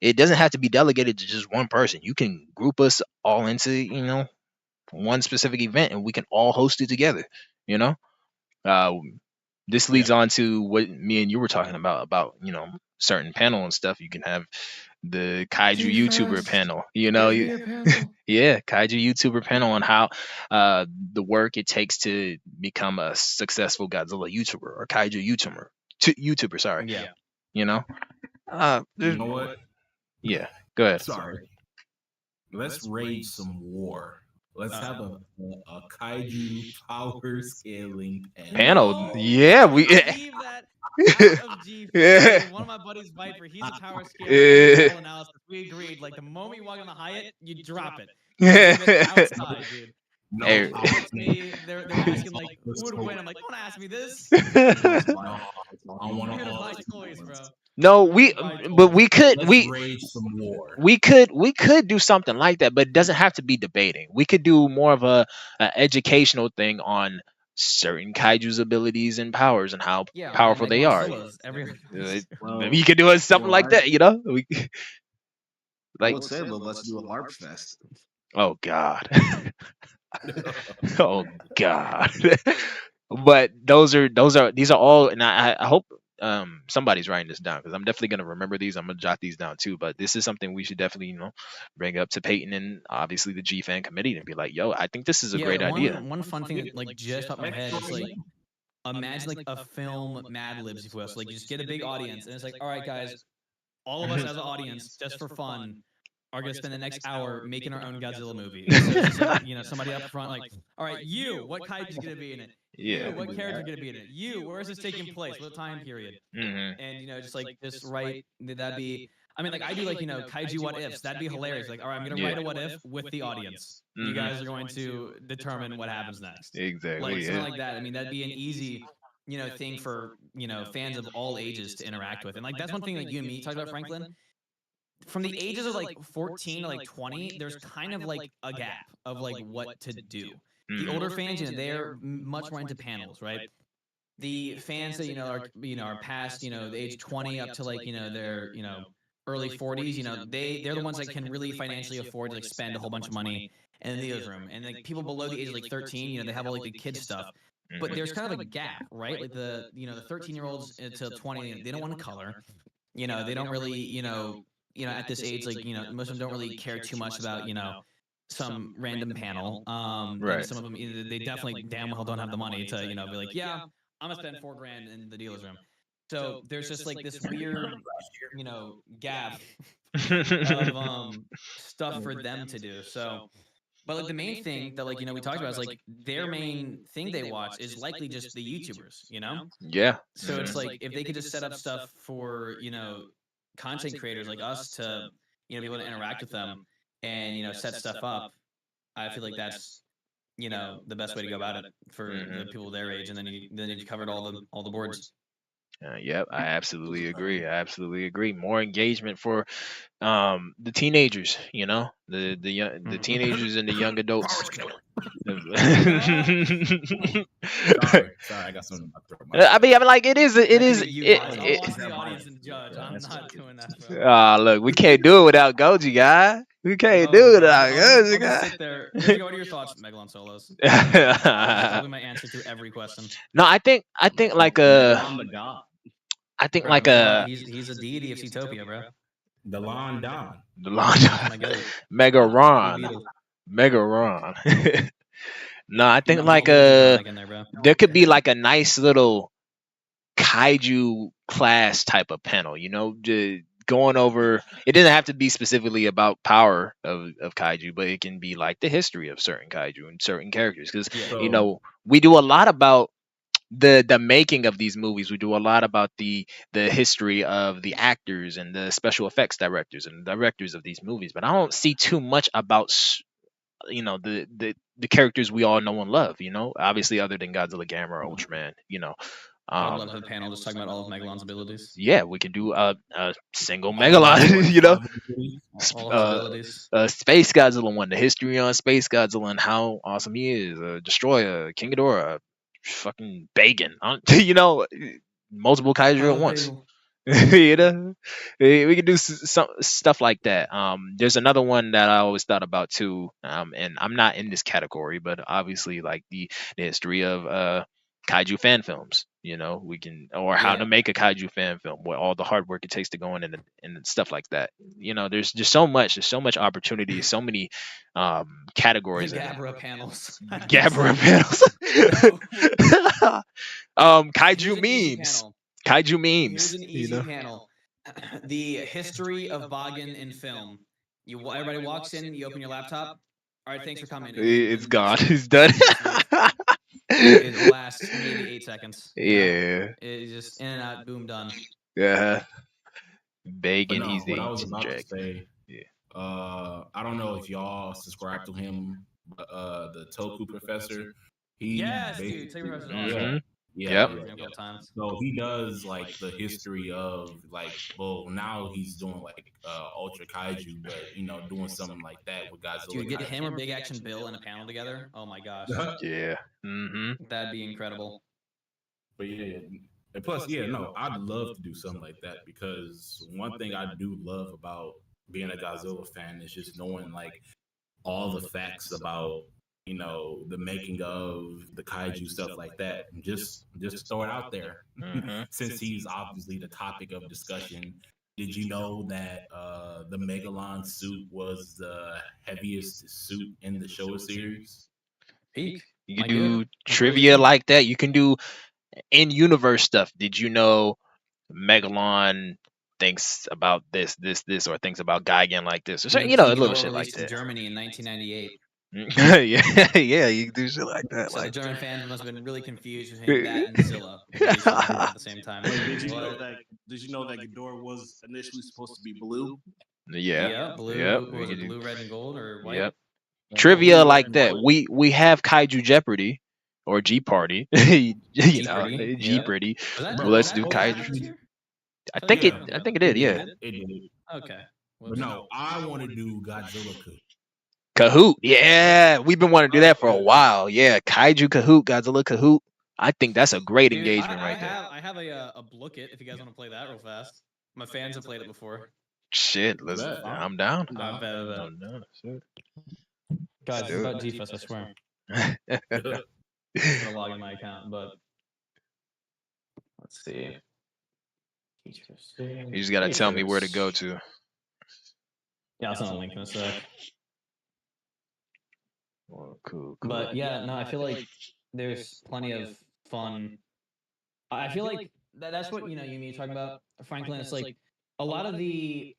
It doesn't have to be delegated to just one person. You can group us all into one specific event, and we can all host it together. You know. This leads on to what me and you were talking about certain panel and stuff. You can have the kaiju YouTuber panel. Yeah, kaiju YouTuber panel on how the work it takes to become a successful Godzilla YouTuber or kaiju YouTuber. Sorry. Yeah. You know what? Yeah. Go ahead. Sorry. Let's rage some war. Let's have a kaiju power scaling Panel. Oh, Yeah, I believe that out of G. Yeah. One of my buddies, Viper, he's a power scaler. Yeah. All analysis. We agreed. Like the moment you walk on the Hyatt, you drop it. You leave it outside, dude. No, Hey. They're asking like, who would win? I'm like, don't ask me this. I I'm want here to buy to toys, bro. No, we could Let's rage some war. we could do something like that, but it doesn't have to be debating. We could do more of a educational thing on certain kaiju's abilities and powers and how Yeah, powerful like they are. Godzilla's Maybe you could do it something like that, I like, would say, but let's do a LARP fest. oh God. Oh God. But these are all, and I hope somebody's writing this down, because I'm definitely gonna remember these. I'm gonna jot these down too. But this is something we should definitely bring up to Peyton and obviously the G fan committee and be like, yo, I think this is a great idea. One fun thing that like just popped in my head is like, imagine like a film Mad Libs, if you will. So like you just get a big audience and it's like, all right, guys, all of us as an audience, just for fun, are gonna spend the next hour making our own Godzilla movie. So it's just like, somebody up front, like, all right, what kaiju's gonna be in it? Yeah. What character gonna be in it? Where is this taking place? What time period? Mm-hmm. And just write. That'd be. I mean, like I do, like kaiju what ifs. That'd be hilarious. Like, all right, I'm gonna write a what if with the audience. You guys are going to determine what happens next. Exactly. Like something like that. I mean, that'd be an easy, thing for fans of all ages to interact with. And like that's one thing like you and me talked about, Franklin. From the ages of like 14 to like 20, there's kind of like a gap of like what to do. The older fans, they're much more into panels, right? The fans that are past the age 20 up to like their early 40s, they're the ones that can really financially afford to like spend a whole bunch of money in the theater room. And like people below the age of like 13, they have all like the kids stuff. But there's kind of a gap, right? Like the 13-year-olds to 20, they don't want to color. They don't really at this age, like most of them don't really care too much about some random panel. Right. And some of them, they definitely damn well don't have the money to be like, yeah, I'm gonna spend $4,000 in the dealer's room. So there's just like this weird, gap of stuff for them to do. So, but like the main thing that like we talked about is like their main thing they watch is likely just the YouTubers. Yeah. So it's like if they could just set up stuff for content creators like us to be able to interact with them and set stuff up, I feel like that's the best way to go about it for the people their age, and then you've covered all the boards. Yep, I absolutely agree. I absolutely agree. More engagement for the teenagers, the teenagers and the young adults. Sorry, I got something in my throat. I mean, like it is. It is. I'll watch the audience and judge. I'm not doing that, bro. Ah, look, we can't do it without Goji Guy. We can't do it without Goji I'll just Guy. sit there. What are your thoughts, Megalon Solos? That'll be my answer to every question. No, I think like I'm the god. I think Bro, like he's a deity of Zootopia, bro. The Lon Don. the launch That's my goat. Mega Blue Ron. Beetle. Mega Ron. No, I think like Iconic in there, bro. there could be like a nice little kaiju class type of panel, going over. It doesn't have to be specifically about power of kaiju, but it can be like the history of certain kaiju and certain characters, because So, we do a lot about the making of these movies. We do a lot about the history of the actors and the special effects directors and directors of these movies, but I don't see too much about the characters we all know and love, obviously, other than Godzilla, Gamera, Ultraman. I would love to have a panel just talking about all of Megalon's abilities. Yeah, we can do a single Megalon, All his abilities. Space Godzilla one, the history on Space Godzilla and how awesome he is, Destroyer, King Ghidorah, fucking Bagan, multiple kaiju at once. We could do some stuff like that. There's another one that I always thought about too, and I'm not in this category, but obviously like the history of kaiju fan films. We can, or how to make a kaiju fan film, what all the hard work it takes to go in and stuff like that. There's just so much opportunity, so many categories. Gabra panels. Gabra panels. Kaiju memes. Kaiju memes. Here's an easy panel. The history of Bagan in film. Everybody walks in, you open your laptop. All right, thanks for coming. It's gone. It's done. It lasts maybe 8 seconds. Yeah. It's just in and out, boom, done. Yeah. but Bacon, no, he's what I was the about to Jack. say. Yeah. I don't know if y'all subscribe to him, but the Toku Professor. He Yes, dude. Toku Professor's awesome. Mhm. Yeah. Couple times. So he does like the history of now he's doing like Ultra Kaiju, but doing something like that with Godzilla. Dude, get him or Big Action Bill in a panel together. Oh my gosh, Yeah. Mm-hmm. that'd be incredible. But yeah, and plus, no, I'd love to do something like that, because one thing I do love about being a Godzilla fan is just knowing like all the facts about the making of the kaiju, stuff like that, and just throw it out there. Since he's obviously the topic of discussion, did you know that the Megalon suit was the heaviest suit in the Showa series? Peak. You can do trivia like that. You can do in-universe stuff. Did you know Megalon thinks about this, or thinks about Gigan like this, or something, a little shit like that. In Germany in 1998. yeah, you can do shit like that. So Like the German fans must have been really confused between that and Zilla at the same time. Wait, did you know that Ghidorah was initially supposed to be blue? Yeah. Blue. Yep. Was it blue, red, and gold, or white? Yep. Trivia like that. We have Kaiju Jeopardy or G Party. Jeopardy, G Party. Was Well, let's do was that kaiju. last year? I think it did. Yeah. It did. Okay. But no, I want to do Godzilla Coup. Kahoot. Yeah, we've been wanting to do that for a while. Yeah, Kaiju Kahoot, Godzilla Kahoot. I think that's a great engagement right there. I have a Blook It if you guys want to play that real fast. My fans have played it before. Shit, I'm down. I bet. I'm down. Shit. Guys, Let's it's do about GFS, I swear. it. I'm gonna log in my account, but let's see. You just gotta tell me where to go to. Yeah, I'll send a link in a sec. Well, cool. But yeah, no, I feel like there's plenty of fun I feel like that's what you mean talking about Franklin. It's like a lot of the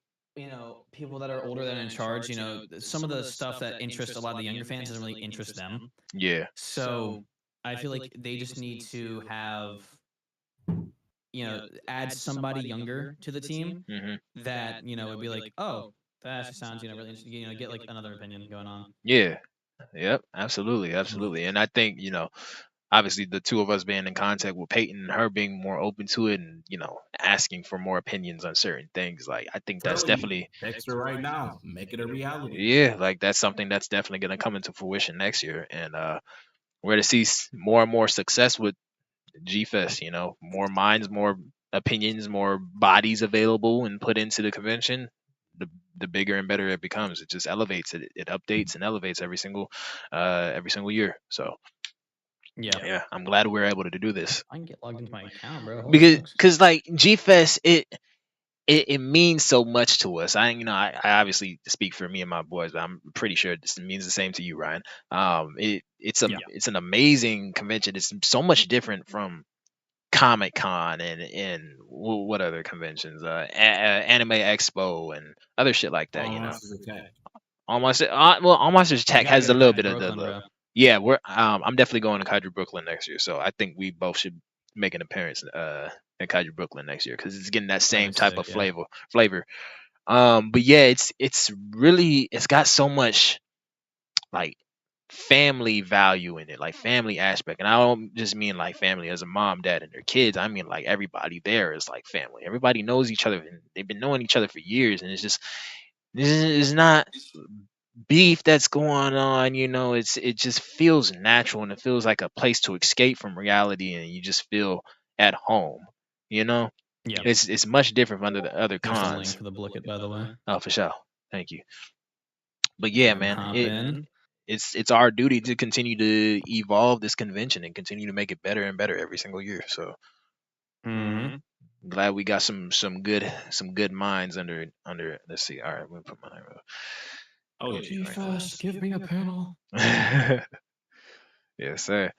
people that are older than in charge. Some of the stuff that interests a lot of the younger fans doesn't really interest them. Yeah. So I feel like they just need to have add somebody younger to the team that would be like, oh, that actually sounds really interesting. Get like another opinion going on. Yeah. Yep. Absolutely. Absolutely. And I think obviously the two of us being in contact with Peyton and her being more open to it and asking for more opinions on certain things, like I think that's definitely text her right now, make it a reality. Yeah, like that's something that's definitely going to come into fruition next year, and we're to see more and more success with G Fest. More minds, more opinions, more bodies available and put into the convention. The bigger and better it becomes. It just elevates it. It updates and elevates every single year. So yeah, I'm glad we're able to do this. I can get logged into my account, bro. Because like G Fest, it means so much to us. I obviously speak for me and my boys, but I'm pretty sure this means the same to you, Ryan. It's an amazing convention. It's so much different from Comic Con and what other conventions, Anime Expo and other shit like that. All Monsters Attack has a little bit of the. Yeah, I'm definitely going to Kaiju Brooklyn next year, so I think we both should make an appearance at Kaiju Brooklyn next year because it's getting that same type of flavor. But yeah, it's got so much like family value in it, like family aspect, and I don't just mean like family as a mom, dad, and their kids. I mean like everybody there is like family. Everybody knows each other, and they've been knowing each other for years, and it's not beef that's going on. It just feels natural, and it feels like a place to escape from reality, and you just feel at home. Yeah, it's much different from the other cons. For the Blicket, by the way. Oh, for sure. Thank you. But yeah, man, it's our duty to continue to evolve this convention and continue to make it better and better every single year. So glad we got some good minds under. Let's see. All right, I'm gonna put my. Oh yeah, first, give me a panel. Yes, sir.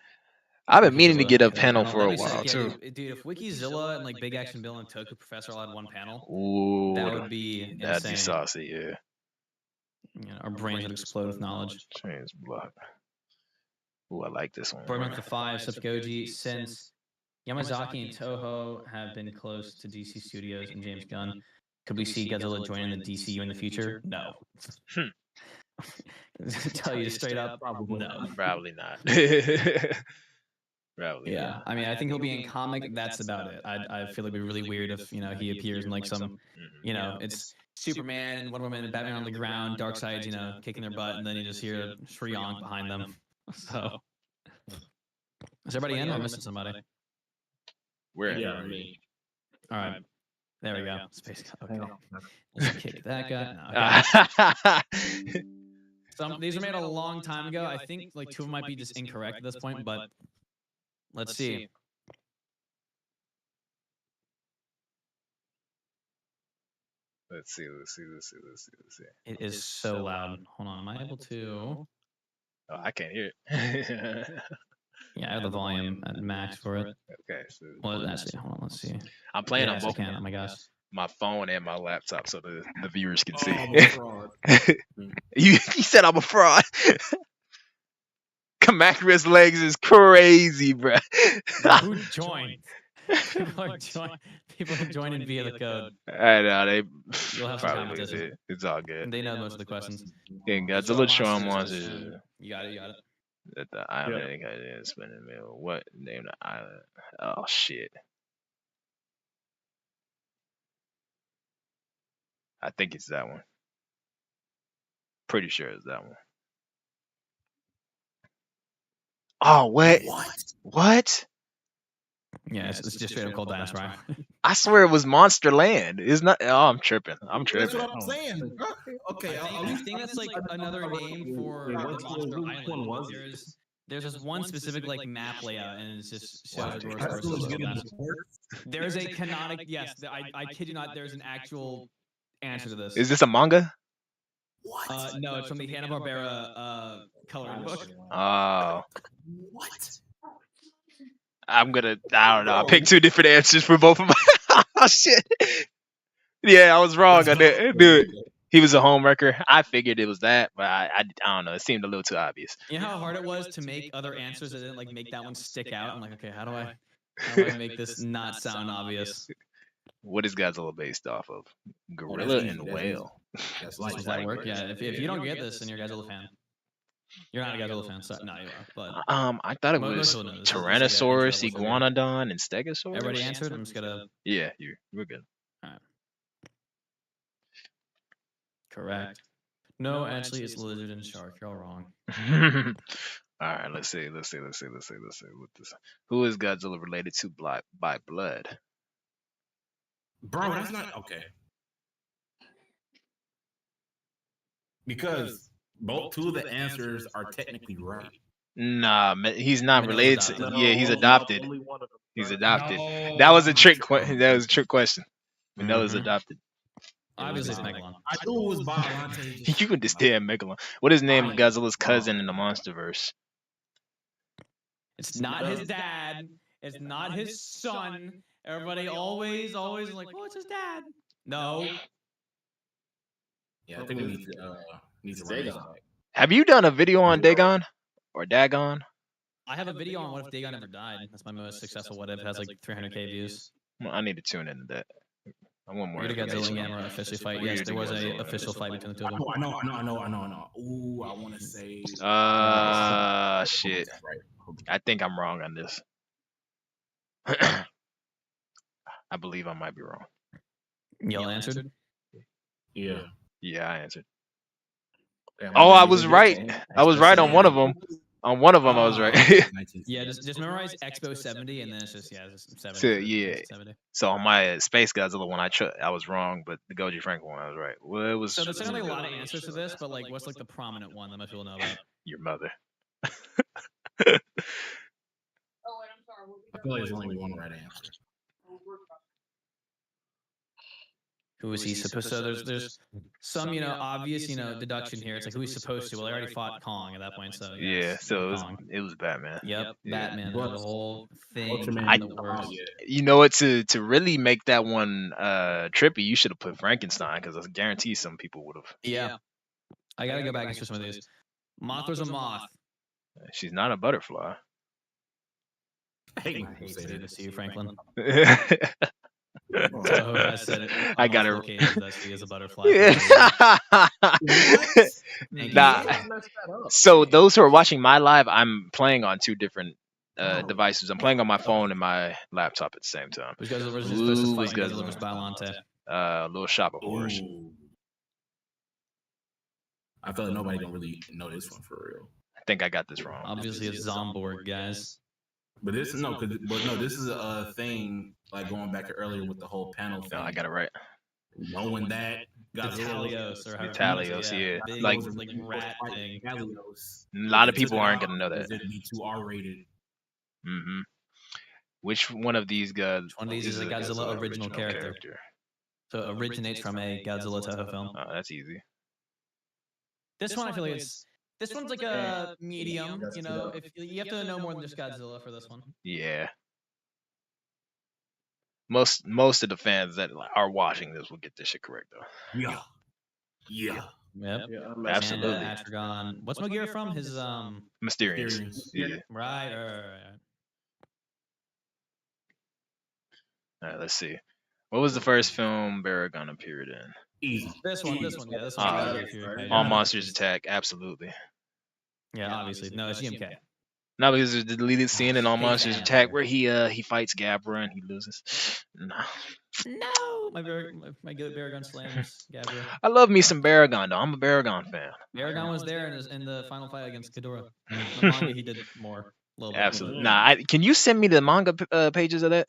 I've been meaning to get a panel for a while too. Dude, if Wikizilla and like Big Action Bill and Toku Professor all had one panel, ooh, that would be insane. That'd be saucy, yeah. Our brains would explode with knowledge. Trans block. Ooh, I like this one. Burn the 5, Sub Goji, since Yamazaki and Toho have been close to DC Studios and James Gunn, could we see Godzilla joining the DCU in the future? No. Tell you straight up, no. Probably not. Probably. Yeah, not. I mean, I think he'll be in comic. That's about it. I feel it'd be really weird if he appears in like some, it's Superman and Wonder Woman and Batman on the ground, Darkseid's kicking their butt, and then you just hear Shriyank behind them. So, is everybody in? Or am I missing somebody? Where? Yeah, me. All right, there we go. Space. Okay, let's kick that guy. No, these were made a long time ago. I think like 2 of them might be just incorrect at this point, but let's see. Let's see. It is so loud. Hold on, am I able to? Oh, I can't hear it. Yeah, I have the volume at max for it. Okay. So well, actually, hold on. Let's see. I'm playing on both. Oh my gosh. My phone and my laptop, so the viewers can see. I'm a fraud. you said I'm a fraud. Kamakra's legs is crazy, bro. Who joined? People are joining via the code. I know You'll have some competition. It's all good. They know most of the questions. Godzilla Shawn Monsters. You got it. At the island, yeah. Spinning mill. What name the island? Oh shit. I think it's that one. Pretty sure it's that one. Oh, what? What? Yeah, it's just straight up called Dinosaur Island. I swear it was Monster Land. It's not. Oh, I'm tripping. That's what I'm saying. Okay, I think that's like another name for the Monster Island. There's this one specific like map layout, and it's just shows There's a canonic. Yes, I kid you not. There's an actual answer to this. Is this a manga? What? No, it's from the Hanna-Barbera coloring book. Oh. What? I don't know. I picked two different answers for both of my. Oh shit. Yeah, I was wrong. I did. Dude, he was a homewrecker. I figured it was that, but I don't know. It seemed a little too obvious. You know how hard it was to make other answers that didn't like make that one stick out. I'm like, okay, how do I make this not sound obvious? What is Godzilla based off of? Gorilla that's easy, and that's whale. That's Does that work? Yeah. If you don't get this, then you're a Godzilla fan. You're not a Godzilla fan. So, no, you are. But I thought it most was people know this. This is like an Tyrannosaurus, intro. What's everybody- Iguanodon, and Stegosaurus. Everybody answered. I'm just gonna. Yeah, we're good. Correct. No, actually, it's lizard and shark. You're all wrong. All right, let's see. What this? Who is Godzilla related to by blood? Bro, that's not okay. Because two of the answers are technically right. Nah, he's not Mineo's related to. adopted. Yeah, he's No, adopted. only one of them. He's Right. adopted. No. That was a trick. That was a trick question. Mineo's Mhm. adopted. Obviously, it's Megalon. I knew it was Biollante. You can just damn Megalon. What is the name of Godzilla's cousin in the MonsterVerse? It's not his dad. It's not his son. Everybody always like, well, it's his dad. No. Yeah, I think we need to run this back. Have you done a video on Dagon or Dagon? I have a video on what if Dagon never died. That's my most successful what if. It has like 300K views. Well, I need to tune into that. I want more We're gonna information. Godzilla and Gamera officially fight. We're Yes, there was gonna a official fight between the two of them. I know. Ooh, I want to say. Shit. Right. I think I'm wrong on this. I believe I might be wrong. Y'all answered? Yeah. Yeah, I answered. Damn, Oh, I didn't was even right. get I was right on one of them. On one of them, I was right. Yeah, just memorize Expo 70 and then it's just 70. So, yeah. 70. So on my Space Godzilla one, I was wrong, but the Goji Frank one, I was right. Well, it was. So there's like a lot of answers to this, but like, what's like the prominent one that most people know about? Your mother. I feel like there's only one right answer. Who is he supposed to? So there's some obvious deduction here. It's like who he's supposed to. Well, they already fought Kong at that point, so Yeah, so Kong. it was Batman. Yep, Yeah. Batman. But The whole thing. Ultraman in ain't the come works. out yet. You know what? To really make that one trippy, you should have put Frankenstein because I guarantee some people would have. Yeah. I gotta go back and see some of these. Mothra's a moth. She's not a butterfly. I hate when I people hate say saying that. this to you, Franklin. I So I said it. got her. Occasions that she is a butterfly. Thank Nah. you. So those who are watching my live, I'm playing on two different devices. I'm playing on my phone and my laptop at the same time. Which Godzilla was just supposed to Ooh, fight it's good. Godzilla versus Biollante. Little shop of horrors. Ooh. I feel like nobody gonna really know this one for real. I think I got this wrong. Obviously, it's Zomborg, guys. But this is this is a thing like going back to earlier with the whole panel thing. No, I got it right. Knowing that Talios or however Talios, yeah. Big, Like- like rat thing. A lot of people aren't gonna know that. It'd be too R-rated. Mm-hmm. Which one of these guys? Which one of these is a Godzilla original character? So it originates from a Godzilla Toho film. Oh, that's easy. This one I feel like this one's like a medium. If you have to know more than just Godzilla for this one. Yeah. Most of the fans that are watching this will get this shit correct though. Yeah. Yep. Yeah, Absolutely. Panda, Atragon. What's Megaera from? His Mysterious. Mysterious. Yeah. right. All right, let's see. What was the first film Baragon appeared in? Easy. This one. Yeah, this Ah, one. All Monsters Attack. Absolutely. Yeah, obviously. No, it's GMK. No, because there's the deleted scene in All Big Monsters fan. Attack where he fights Gabra and he loses. No. No, my good Baragon slams Gabriel. I love me some Baragon though. I'm a Baragon fan. Baragon was there in the final fight against Ghidorah. In the manga, he did more. A little bit. Absolutely. Nah, can you send me the manga pages of that?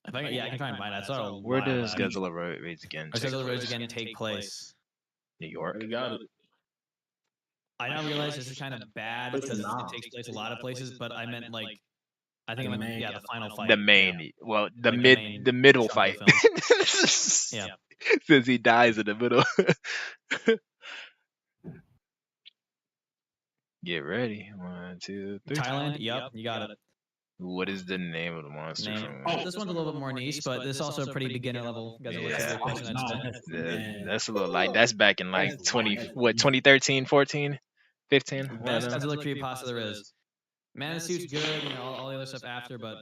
If I can try and find that. I saw it a Where while does back. Godzilla Rage Again? Does take Godzilla Rage place? Again take place? New York. You got it. I now realize this is kind of bad It's because not. it takes place a lot of places, but I meant like I think I meant the final fight. The main, well, the Like the middle chunk fight. of Yeah. Since he dies in the middle. Get ready. 1, 2, 3. Thailand. Yep, you got it. What is the name of the monster? Name. From... Oh, this one's a little bit more niche, but this is also a pretty beginner level Godzilla trivia question. I'd say. That's a little light. That's back in like 2013, 14, 15. Best Godzilla creepypasta there is. Man in the Suit's good, you know, all the other stuff after, but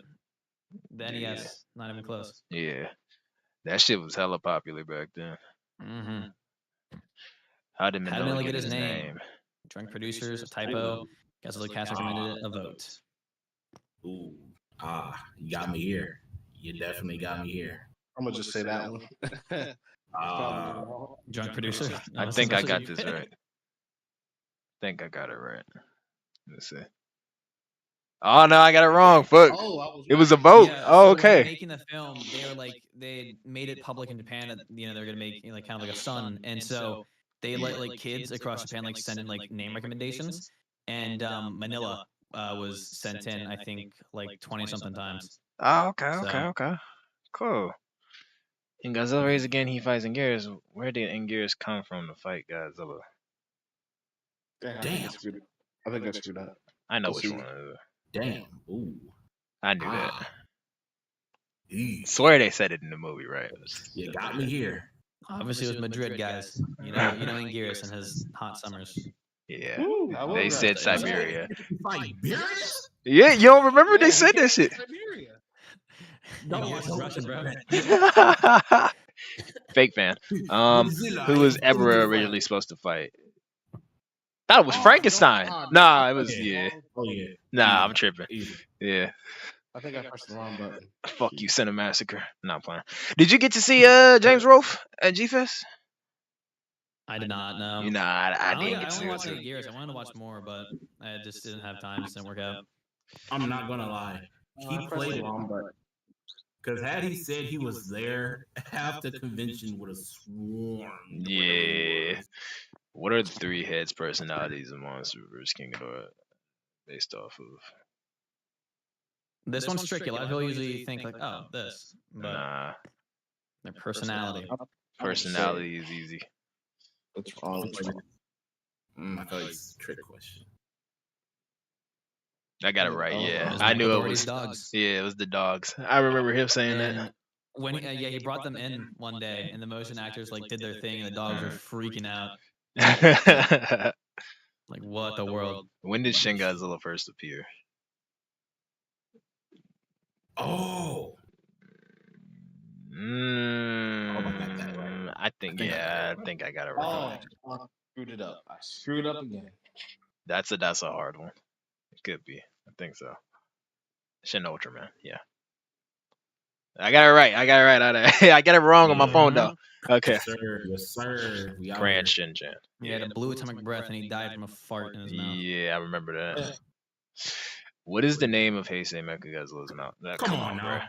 the NES, not even close. Yeah, that shit was hella popular back then. Mm-hmm. How did Manila get his name? Drunk producers, a typo. Godzilla cast recommended it, a vote. Ooh, you got me here. You definitely got me here. I'm gonna just say that one. Drunk producer. No, I think I got this right. I think I got it right. Let's see. Oh no, I got it wrong. Fuck. It was a vote. Yeah, oh, so okay. Making the film, they were like they made it public in Japan that they're gonna make like kind of like a son, and so they let like kids across Japan like send in like name recommendations, and Manila was sent in I think like 20 something times. Oh, okay. Cool. In Godzilla Raise Again, he fights Anguirus. Where did Anguirus come from to fight Godzilla? Damn. I think I screwed up. I know which one. It is. Damn. Ooh. I knew that. Swear they said it in the movie, right? You got me here. Obviously, it was Madrid guys. You know Anguirus and his hot summers. Yeah. They said Siberia. Siberia? Yeah, you don't remember they said that shit. Don't watch Russian, bro. Fake fan. Who was ever originally supposed to fight? Thought it was Frankenstein. Nah, it was Oh yeah. Nah, I'm tripping. Easy. Yeah. I think I pressed the wrong button. Fuck you, Cinemassacre. Not playing. Did you get to see James Rolfe at G-Fest? I did not know. You know, I didn't I get to see only watched it. 8 years. I wanted to watch more, but I just didn't have time. It didn't work out. I'm not gonna lie. He played wrong button. Because had he said he was there, half the convention would have sworn. Yeah. What are the 3 heads personalities of Monster vs. King Ghidorah based off of? This one's tricky. A lot of people usually think like, oh, this, but Nah. their personality. Personality is easy. What's wrong? I thought it's a trick question. I got it right. Oh, Yeah, Those I knew it Authorities was dogs. Yeah, it was the dogs. I remember him saying And when he brought them in one day, and the motion actors like did their thing, and the dogs were freaking out. that. Like, what the world? When did Shin Godzilla first appear? Oh. I think I got it right. Oh, I screwed it up. I screwed up again. That's a hard one. It could be. I think so. Shin Ultraman. Yeah. I got it right. I got it wrong on my phone though. Okay. Yes, sir. Grand Shin-chan. He had a blue atomic breath, and he died from a fart in his mouth. Yeah, I remember that. What is the name of Heisei Mechagodzilla's mouth? Come on now.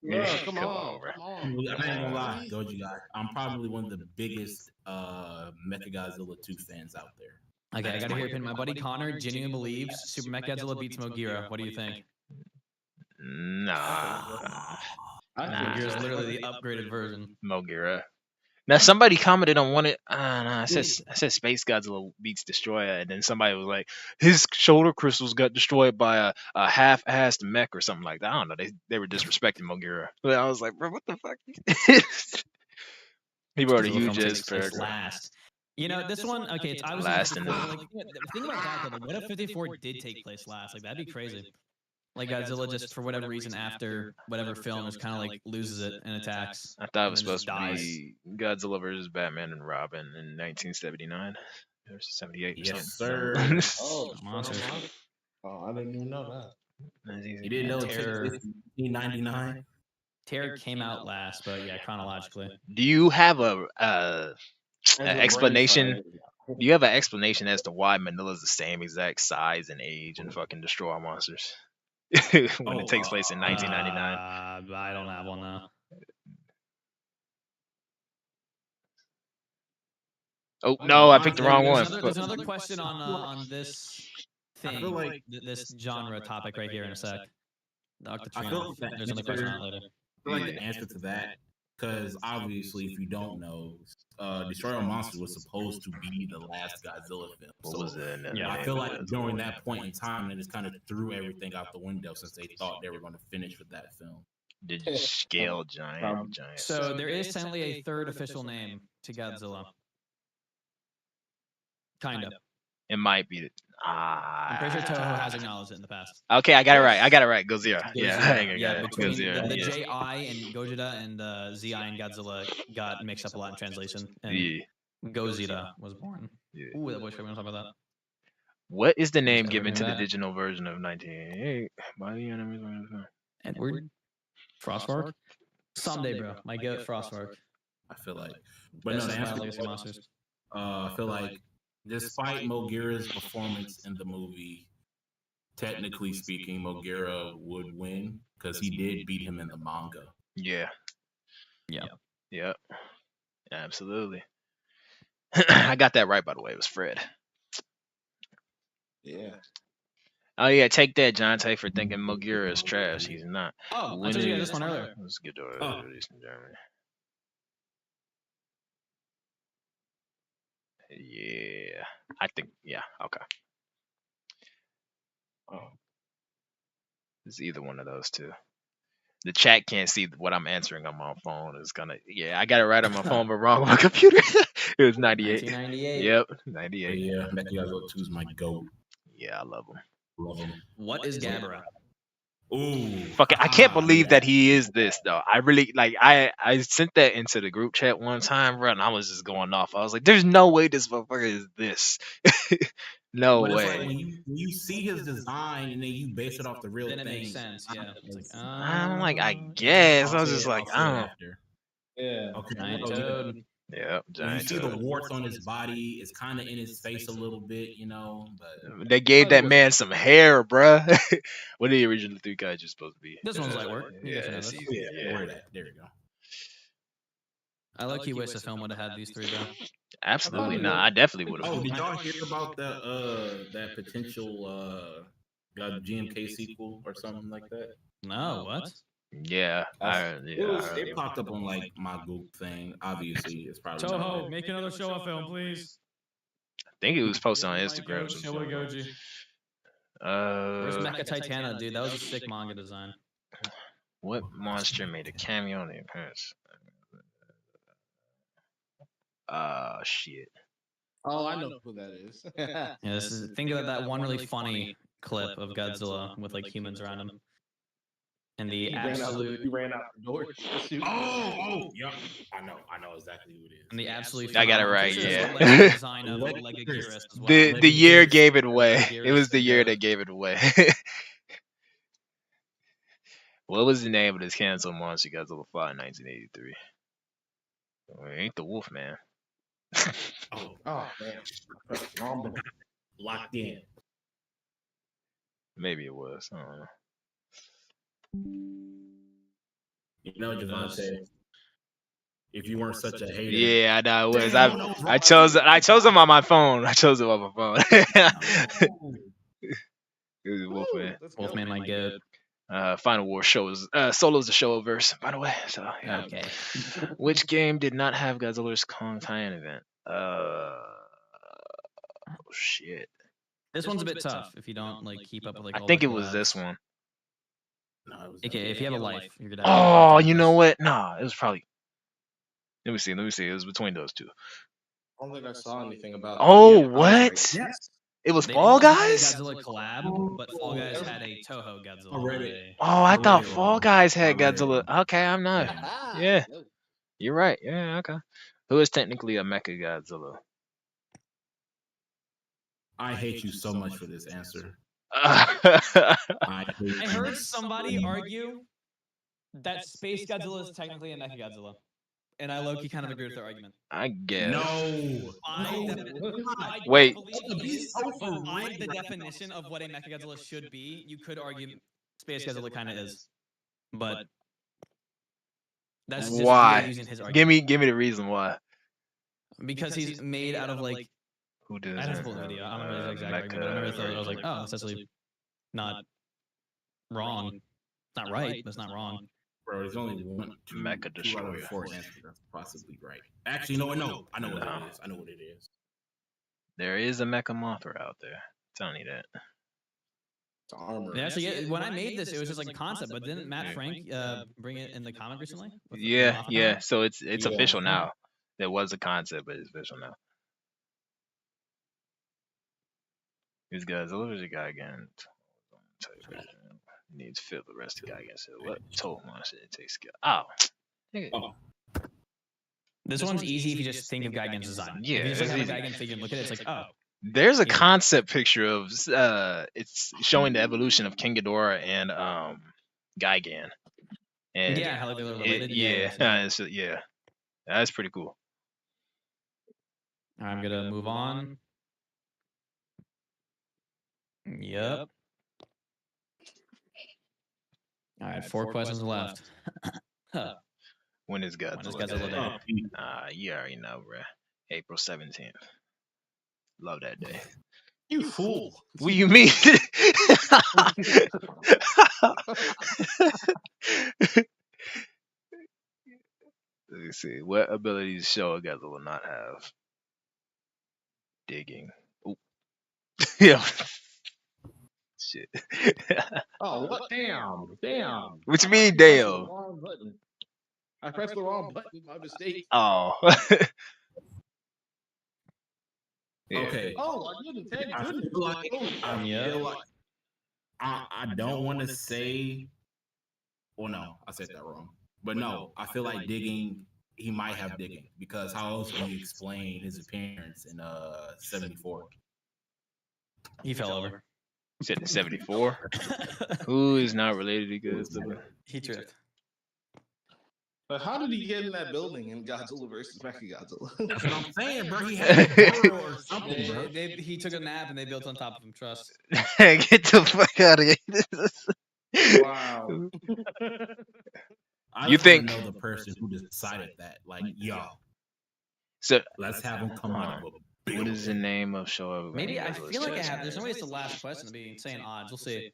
Yeah, come on, bro. I ain't gonna lie, Goji Guy. I'm probably one of the biggest Mechagodzilla 2 fans out there. Okay, I got to hear your opinion. My buddy Connor genuinely believes Super Mechagodzilla beats Mogira. What do you think? Nah. Mogira is literally the upgraded version. Mogira. Now somebody commented on one. I said Space Godzilla beats Destroyer, and then somebody was like, his shoulder crystals got destroyed by a half-assed mech or something like that. I don't know. They were disrespecting Mogira. But I was like, bro, what the fuck? People are the hugest last. You know, this one, okay, it's obviously last in the think about that though. Like, what if 54 did take place last? Like, that'd be crazy. Like Godzilla just for whatever reason after whatever film just kind of like loses it and attacks. I thought it was supposed to be Godzilla versus Batman and Robin in 1979 or 78. Yes, sir. Monsters. Oh, I didn't even know that. You didn't know Terror. 1999? Terror came out last, but yeah, chronologically. Do you have an explanation? Do you have an explanation as to why Manila's the same exact size and age and fucking destroy all monsters? When it takes place in 1999. I don't have one now. Oh no, I picked the wrong one. There's another question on this thing, like this genre topic right here in a sec. There's another question on it later. I feel like the answer to that Because obviously, if you don't know, Destroy All Monsters was supposed to be the last Godzilla film. What So was it? I feel like during that point in time, it just kind of threw everything out the window since they thought they were going to finish with that film. Did you scale giant? So there is technically a third official name to Godzilla. Kind of. It might be. I'm pretty sure Toho has acknowledged it in the past. Okay, I got it right. Gojira. Yeah, I got it. Between Gojira. the Yeah. JI and Gojira and the ZI and Godzilla got mixed up a lot in translation. And Yeah. Gojira was born. Yeah. Ooh, that voice. We want to talk about that. What is the name ever given knew to the that? digital version of 1988 by the animators? Edward Frostwork. Someday, bro. My goat Frostwork. I feel like, but no, Best to answer the Legacy question, Monsters. I feel like despite Mogira's performance in the movie, technically speaking, Mogira would win because he did beat him in the manga. Yeah. Yeah. Yep. Absolutely. I got that right, by the way. It was Fred. Yeah. Oh yeah, take that, John Tay, for thinking Mogira is trash. He's not. Oh, I told you guys this one earlier. Let's get to Oh. release in Germany. Yeah, I think. Yeah, okay. Oh. It's either one of those two. The chat can't see what I'm answering on my phone. It's gonna. Yeah, I got it right on my phone, but wrong on my computer. It was 98. 1998. Yep, But 98. yeah, Mechagodzilla 2 is my goat. Yeah, I love him. Love him. What is Gabara? Ooh, Fuck it, I can't believe yeah. that he is this though. I really like. I sent that into the group chat one time, bro, and I was just going off. I was like, "There's no way this motherfucker is this. No But it's way." like when you see his design and then you base it off the real Then it thing. makes sense. Yeah. It's like, I'm like, I oh, guess. I I'll was say just it- like, I'll say it I don't. after. Yeah. Okay. Giant so yeah, toad. Yeah, when you giant see the toad. warts on his body, it's kind of in his face a little bit, you know. But They gave that man some hair, bruh. What are the original three guys supposed to be? This one's light work. You guys Yeah, know it's this. easy. yeah, where that? There you go. I low-key wish the film would have had these three, though. Absolutely not. I definitely would have. Oh, did y'all hear about that potential GMK sequel or something like that? No, what? Yeah, It popped up on like my Goop thing. Obviously, it's probably Toho, make another Showa film, please. I think it was posted on My Instagram. goat, Some Showa shit. Goji. Where's Mecha Titana, dude? That was a sick manga design. What monster made a cameo in the appearance? Shit. Oh, I know who that is. Yeah, this is, think of that one really funny clip of Godzilla with like humans around him. And the absolute He ran out the door. Yep. I know exactly who it is. and the absolute I got it I'm right, pretty sure it's yeah. the Lego design of Lego Lego Gears. Gearus as well. The year Gearus- gave it away. Lego It was Gearus the is year goat. that gave it away. What was the name of this canceled monster Godzilla fought in 1983? Well, it ain't the Wolf Man. Oh man, locked in. Maybe it was. I don't know. You know, Javante, if you weren't such a hater, Yeah, I know it was. Damn, that was I wrong. chose them on my phone. I chose them on my phone. It was Wolfman. Wolfman, my goat. Final War shows. Solo's the show verse, by the way. So yeah. Okay. Which game did not have Godzilla's Kong tie-in event? Oh shit. This one's a bit tough if you don't like keep up with like. I all think the it was this collabs. one. No, it was Okay, if you have a life, you're gonna. Oh, you know what? Nah, it was probably. Let me see. It was between those two. I don't think I saw anything about. Oh, Yeah, I was what? like, yes. It was They Fall didn't have a Guys? Godzilla collab, but Fall Guys had a Toho Godzilla. Already. Oh, I I thought read it Fall wrong. Guys had I read it Godzilla. Okay, I'm not. Yeah. No. You're right. Yeah, okay. Who is technically a Mecha Godzilla? I hate you so much for this answer. I I hate I you heard so somebody much. argue that Space Godzilla is technically a Mecha Godzilla, and I low-key kind of agree with their argument. guess. No. My Wait. belief He's is, so for by the real. definition of what a Mecha Godzilla should be, you could argue Space Godzilla kind of is, but that's just Why? via using his argument. Give me the reason why. Because he's made out of like Who does I have to pull the video. I don't remember the exact argument, but I remember I was like, oh, that's actually not wrong. It's not right, but it's not wrong. Bro, there's only one, Mecha two out of the Destroyer. 4 answers that's possibly right. Actually, no, no, I know what No. it is. I know what it is. There is a Mecha Mothra out there. I'm telling you that. It's armor. Actually, yeah, when I made this, it was just like a concept. But didn't Matt Frank bring it in the comic recently? With the Yeah, Mothra yeah. power? So it's Yeah. official now. There was a concept, but it's official now. These guys, what was the guy again? He needs to fill the rest of the guy against it. What? Told him I said it takes skill. Oh. Nigga. Oh, This one's easy if you just think of Geigen's design. Yeah, If you just like, it's have a easy. Geigen figure and look at it, it's like, oh. There's a Yeah. concept picture of it's showing the evolution of King Ghidorah and Gigan. And Yeah, how like they're related. yeah, Yeah. yeah. That's pretty cool. I'm gonna move on. Yep. All right, 4 questions left. Huh. When is When is Godzilla Godzilla Day? Day? You already know, bruh. April 17th. Love that day. You fool. What do you mean? Let me see. What abilities show Godzilla not have? Digging. Oop. Yeah. Shit. Oh, what? Damn. What you mean, I pressed the damn? wrong button. I pressed the wrong button. My mistake. Oh. Yeah. okay. Oh, I didn't. Thank I goodness. feel like Yeah. I don't want to say. Well, no, I said that wrong. But no, I feel like digging. He might have digging because how else do you explain his appearance in 74? He fell over. You said the 74? Who is not related to Godzilla? He tripped. But how did he get in that building in Godzilla versus Mechagodzilla? That's what I'm saying, bro. He had a burrow or something, bro. He took a nap and they built on top of him. Trust. Get the fuck out of here. Wow. I You just wanna think- know the person who decided that? Like, yo, So, let's have him come out of a building. what is the name of show of Maybe I Godzilla's feel like I chest? have. There's no way it's the last question to be saying odds. We'll see.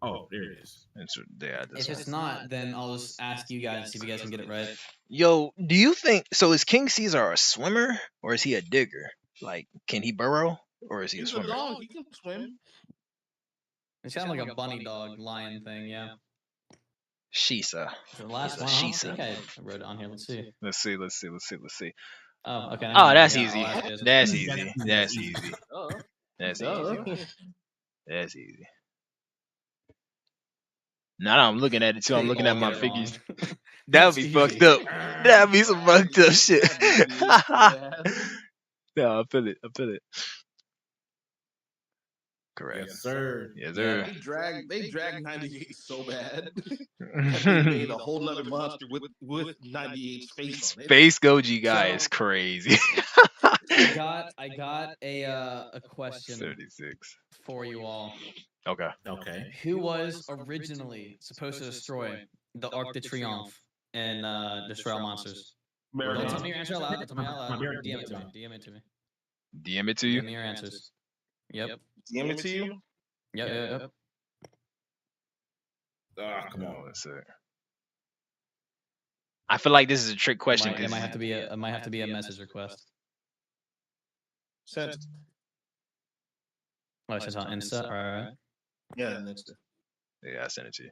Oh, there it is. It's, yeah, this If one. it's not, then I'll just ask you guys, see if you guys can get it right. Yo, do you think so? Is King Caesar a swimmer or is he a digger? Like, can he burrow or is he a He's a swimmer? dog. He can swim. It sounded like a bunny dog lion thing, yeah. Shisa. The last one, I don't think I wrote it on here. Let's see. Let's see. Oh, okay. Oh, that's Yeah, easy. I'll ask you this. That's easy. That's easy. Oh. That's easy. Oh. That's easy. Now that I'm looking at it too, I'm They looking all at my get it figures. wrong. That would be It's fucked easy. up. That'd be some fucked up shit. Bad. No, I feel it. Correct. Yes, sir. Yes, Yeah, sir. they dragged 98 so bad. They made a whole nother monster with 98's face on it. Space Goji Guy So- is crazy. I got a question 76. for you all. Okay. Okay. Who was originally supposed to destroy the Arc de Triomphe and destroy all monsters? Don't tell me your answer out loud. Don't tell me out loud. DM it to me. DM it to me. DM it to Give you. me your answers. Yep. DM it to you. Yep. Ah, come on. Let's see. I feel like this is a trick question It because might have to be a message request. Sent. Oh, it's just on Insta. All right. Yeah, next. yeah, I sent it to you.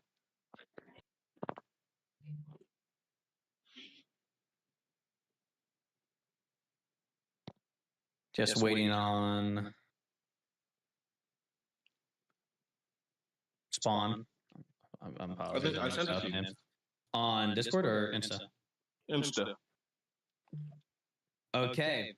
Just waiting on Spawn. I'm probably I sent it to you. on Discord or Insta. Insta. Okay.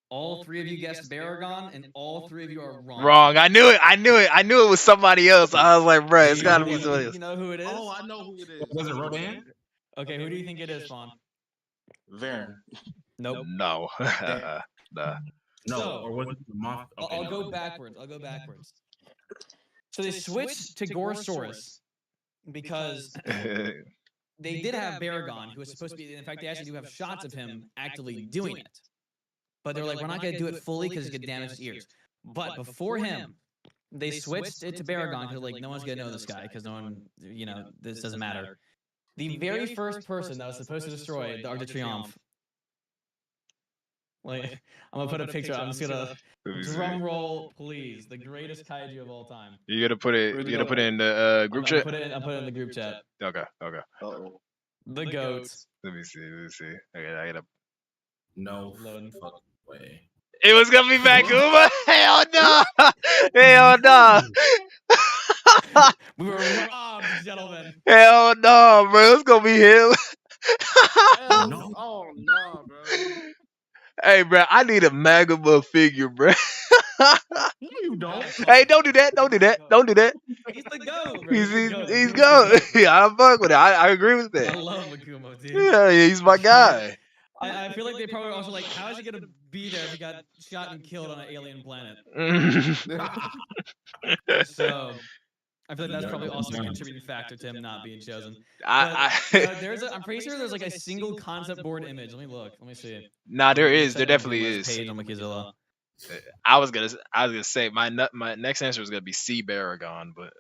All three of you guessed Baragon, and all three of you are wrong. Wrong. I knew it was somebody else. I was like, bro, it's gotta be somebody else. You know who it is? Oh, I know who it is. Was it Rodan? Okay, who do you think it is, Spawn? Varen. Nope. No. Nah. No, So- or was it the month? I'll go backwards. So they switched to Gorosaurus because they did have Baragon, who was supposed to be. In fact, they actually do have shots of him actively doing it. But they're like, we're not going to do it fully because it could damage his ears. But before him, they switched it to Baragon because like no one's going to know this guy because no one, this doesn't matter. the very first person that was supposed to destroy the Arc de Triomphe. Like, I'm gonna put a picture. I'm just gonna drum roll, please. The greatest kaiju of all time. You gotta put it. You gotta put it in the group chat. I'll put it in the group chat. Okay. Uh-oh. The goats. Let me see. Okay, I gotta. No Loading. fucking way. It was gonna be Maguma. Hell no. Hell no. We were robbed, gentlemen. Hell no, bro. It's gonna be him. No. Oh no, bro. Hey, bro. I need a Maguma figure, bro. No, you don't. Hey, don't do that. Don't do that. Don't do that. He's the goat, bro. He's goat. Yeah, I fuck with it. I agree with I that. love Makumo, dude. Yeah, he's my guy. I feel like they probably also like, how is he gonna be there if he got shot and killed on an alien planet? So I feel like that's probably also a contributing factor to him not being chosen. But I'm pretty sure there's like a single concept board image. Let me look. Let me see. Nah, there is. There Check on definitely Guma's is. Page on Wikizilla. I was gonna say my next answer was gonna be C Baragon, but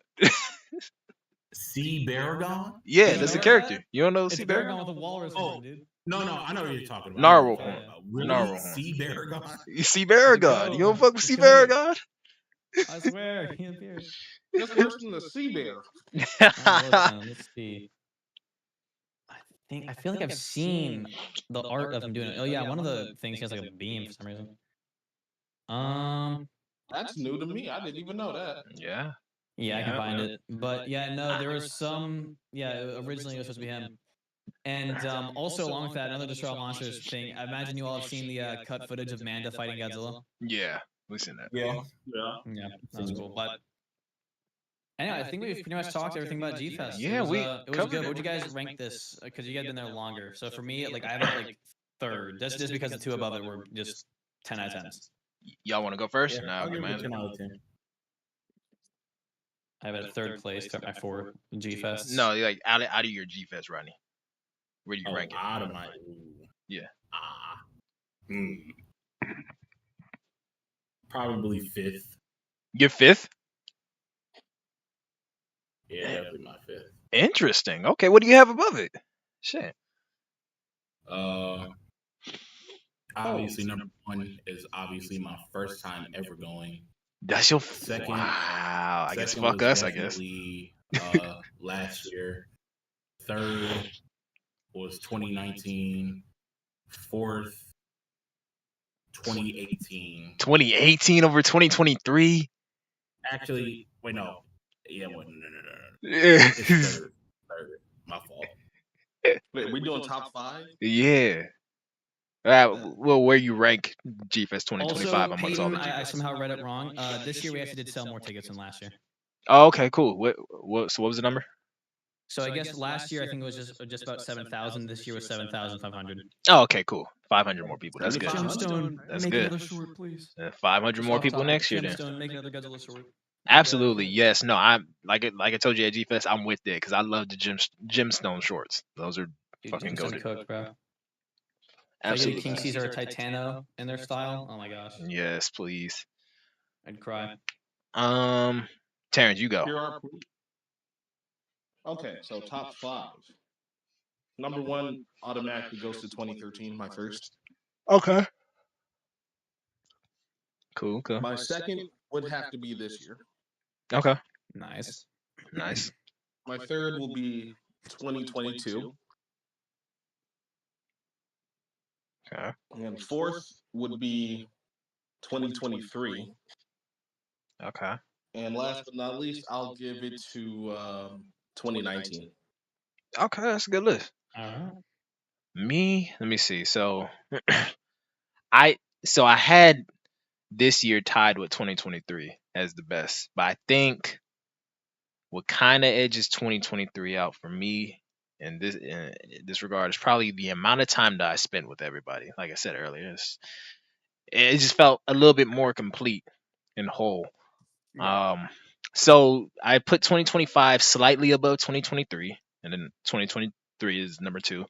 C Baragon? yeah, You that's know the character. that? You don't know It's C Baragon Baragon? with a walrus Oh. horn, dude. No, I know what you're talking about. Narwhal I know what you're horn. talking about. Really? Narwhal horn. C Baragon? You C Baragon. You don't fuck with C Baragon? I swear, he appeared. Just worse than the sea bear. Let's see. I feel like I've seen the art of him doing it. Oh yeah, one of the things he has like a beam for some reason. That's new to me. I didn't even know that. Yeah. Yeah, I can find it. But yeah, no, there was some. Yeah, originally it was supposed to be him. And also along with that, another Destroy All Monsters thing. I imagine you all have seen the cut footage of Manda fighting Godzilla. Yeah. We've seen that. Yeah. Yeah, that's cool. But anyway, I think we've pretty much talked everything about G Fest. Yeah, it was covered good. it. What would you guys rank this? Because you guys been there longer. So for me, like I have it like third. That's just because the two above it were just 10 out of 10s. Y'all want to go first? Yeah, Nah, I'll give it a man. 10 out of 10. I have it at third place. Got my 4 G Fest. No, like out of your G Fest, Rodney. Where do you Oh, rank it? out of my. Yeah. Probably 5th. Your 5th? Yeah, definitely my 5th. Interesting. Okay, what do you have above it? Shit. Obviously, number 1 is obviously my first time ever going. That's your Second. Wow. I guess Second fuck was us. I guess. definitely, last year. Third was 2019. Fourth, 2018. 2018 over 2023. Actually, wait, no. Yeah, no. Yeah. It's third. My fault. Wait, we doing top 5? Yeah. Well, where you rank G-Fest 2025 Also, amongst all Peyton, the I G-Fest? somehow read it wrong. This year we actually did sell more tickets than last year. Oh, okay, cool. So what was the number? So I guess last year I think it was just about 7,000. This year was 7,500. Oh, okay, cool. 500 more people. That's good. Gemstone, That's make good. another short, please. 500 more Off people topic, next year then. Gemstone, make another Godzilla short. Absolutely, yes. No, I'm like I told you at G-Fest, I'm with it because I love the gemstone shorts. Those are Dude, fucking Gemstone goated. cooked, bro. Absolutely. If I get a King Caesar or Titano in their style, oh my gosh, Yes, please. I'd cry. Terrence, you go. Here are okay, so top 5. Number 1 automatically goes to 2013, my first. Okay. Cool. My second would have to be this year. Okay. Nice. Nice. My third will be 2022. Okay. And fourth would be 2023. Okay. And last but not least, I'll give it to 2019. Okay, that's a good list. All right. Me, let me see. So I had this year tied with 2023 as the best, but I think what kind of edges 2023 out for me in this regard is probably the amount of time that I spent with everybody. Like I said earlier, it just felt a little bit more complete and whole. So I put 2025 slightly above 2023, and then 2023 is number 2.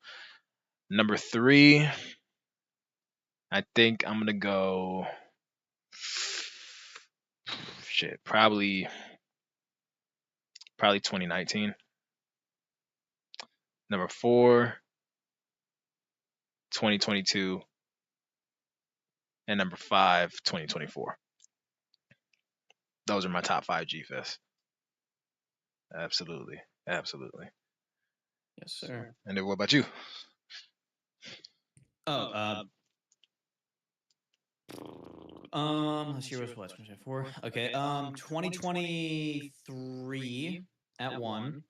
Number 3, I think I'm gonna go. Shit, probably 2019. Number 4, 2022. And number 5, 2024. Those are my top 5 G Fest. Absolutely. Absolutely. Yes, sir. And then what about you? Oh, let's see, what's 2024? Okay, 2023 at 1.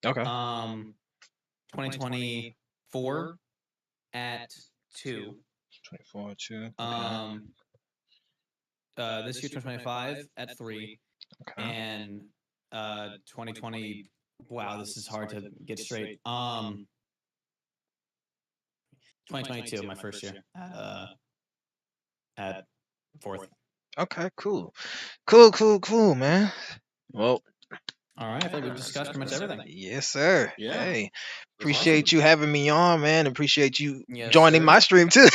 Okay. 2024 at 2. 24, 2. Okay. This year 2025 at 3, Okay. and 2020. Wow, this is hard to get straight. 2022, my first year at 4th. Okay, cool. Cool, man. Well, All right, I feel like we've discussed pretty much everything. yes, sir. Yeah. Hey, That's appreciate awesome. you having me on, man. Appreciate you Yes, joining sir. my stream too. Of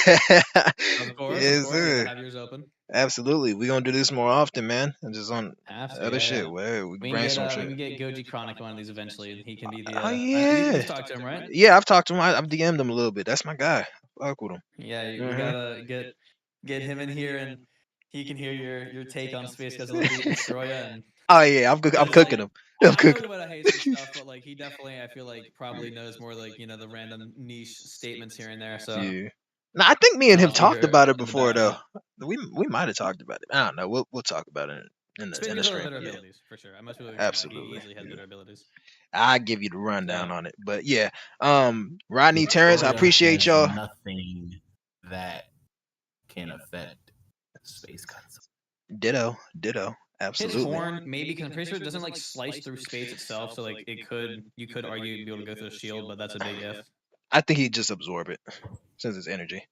course, Yes, of course. sir. You have yours open. Absolutely. We're gonna do this more often, man. And just on Absolutely, other yeah, shit yeah. where we We can brainstorm get shit. Goji Chronic on one of these eventually, and he can be the. Oh You've yeah. talked to him, right? Yeah, I've talked to him. I've DM'd him a little bit. That's my guy. Fuck with him. Yeah, we Mhm. gotta get him in here, and he can hear your take on Space Godzilla beating Destroya. And Oh yeah, I'm because, cooking him. I'm I know cooking. about hates and stuff, but like he definitely, I feel like, probably knows more like the random niche statements here and there. So Yeah. Now I think me and him I'll be talked here about it in the before though. background. We might have talked about it. I don't know. We'll talk about it in Space the Godzilla stream. better Yeah. abilities for sure. Most people agree on that. He Absolutely. easily has Yeah. better abilities. I'll give you the rundown Yeah. on it. But yeah. Rodney, Destroya Terrence, I appreciate has y'all. Nothing that can affect Space Godzilla. Ditto. His Absolutely. horn, maybe, because I'm pretty sure it doesn't like slice through space itself. So like you could argue you'd be able to go through a shield, but that's a big if. I think he'd just absorb it since it's energy.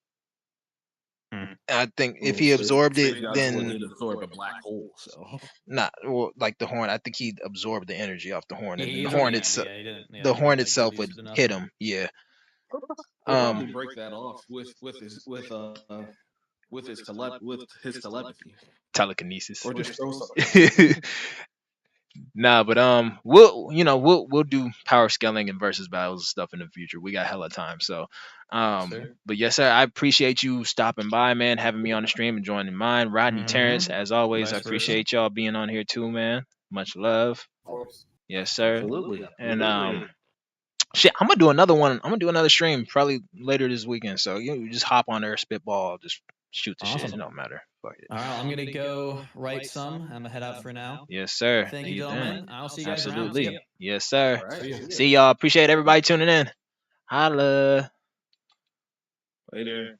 Hmm. I think if Well, he absorbed Space it, Godzilla then did absorb a black hole, so not well, like the horn. I think he'd absorb the energy off the horn, Yeah, and he then the absorbed horn the itself, energy. Yeah, he didn't. Yeah, the he didn't, horn like, itself use would it enough. hit him. Yeah. he'll probably break that off with his telepathy, Telekinesis. or just throw something. Nah, but we'll do power scaling and versus battles and stuff in the future. We got hella time, so Sir. but yes, sir. I appreciate you stopping by, man, having me on the stream and joining mine. Rodney, Terrence, as always, I Vice versa. appreciate y'all being on here too, man. Much love. Of course. Yes, sir. Absolutely. And shit, I'm gonna do another one. I'm gonna do another stream probably later this weekend. So you just hop on there, spitball, just shoot the shit. It Awesome. don't matter. Fuck it. All right, I'm gonna go write some. I'm gonna head out for now. Yes, sir. Thank Do you, your thing. gentlemen. I'll see you guys around. Absolutely. See ya. Yes, sir. All right. See ya. See y'all. Appreciate everybody tuning in. Holla. Later.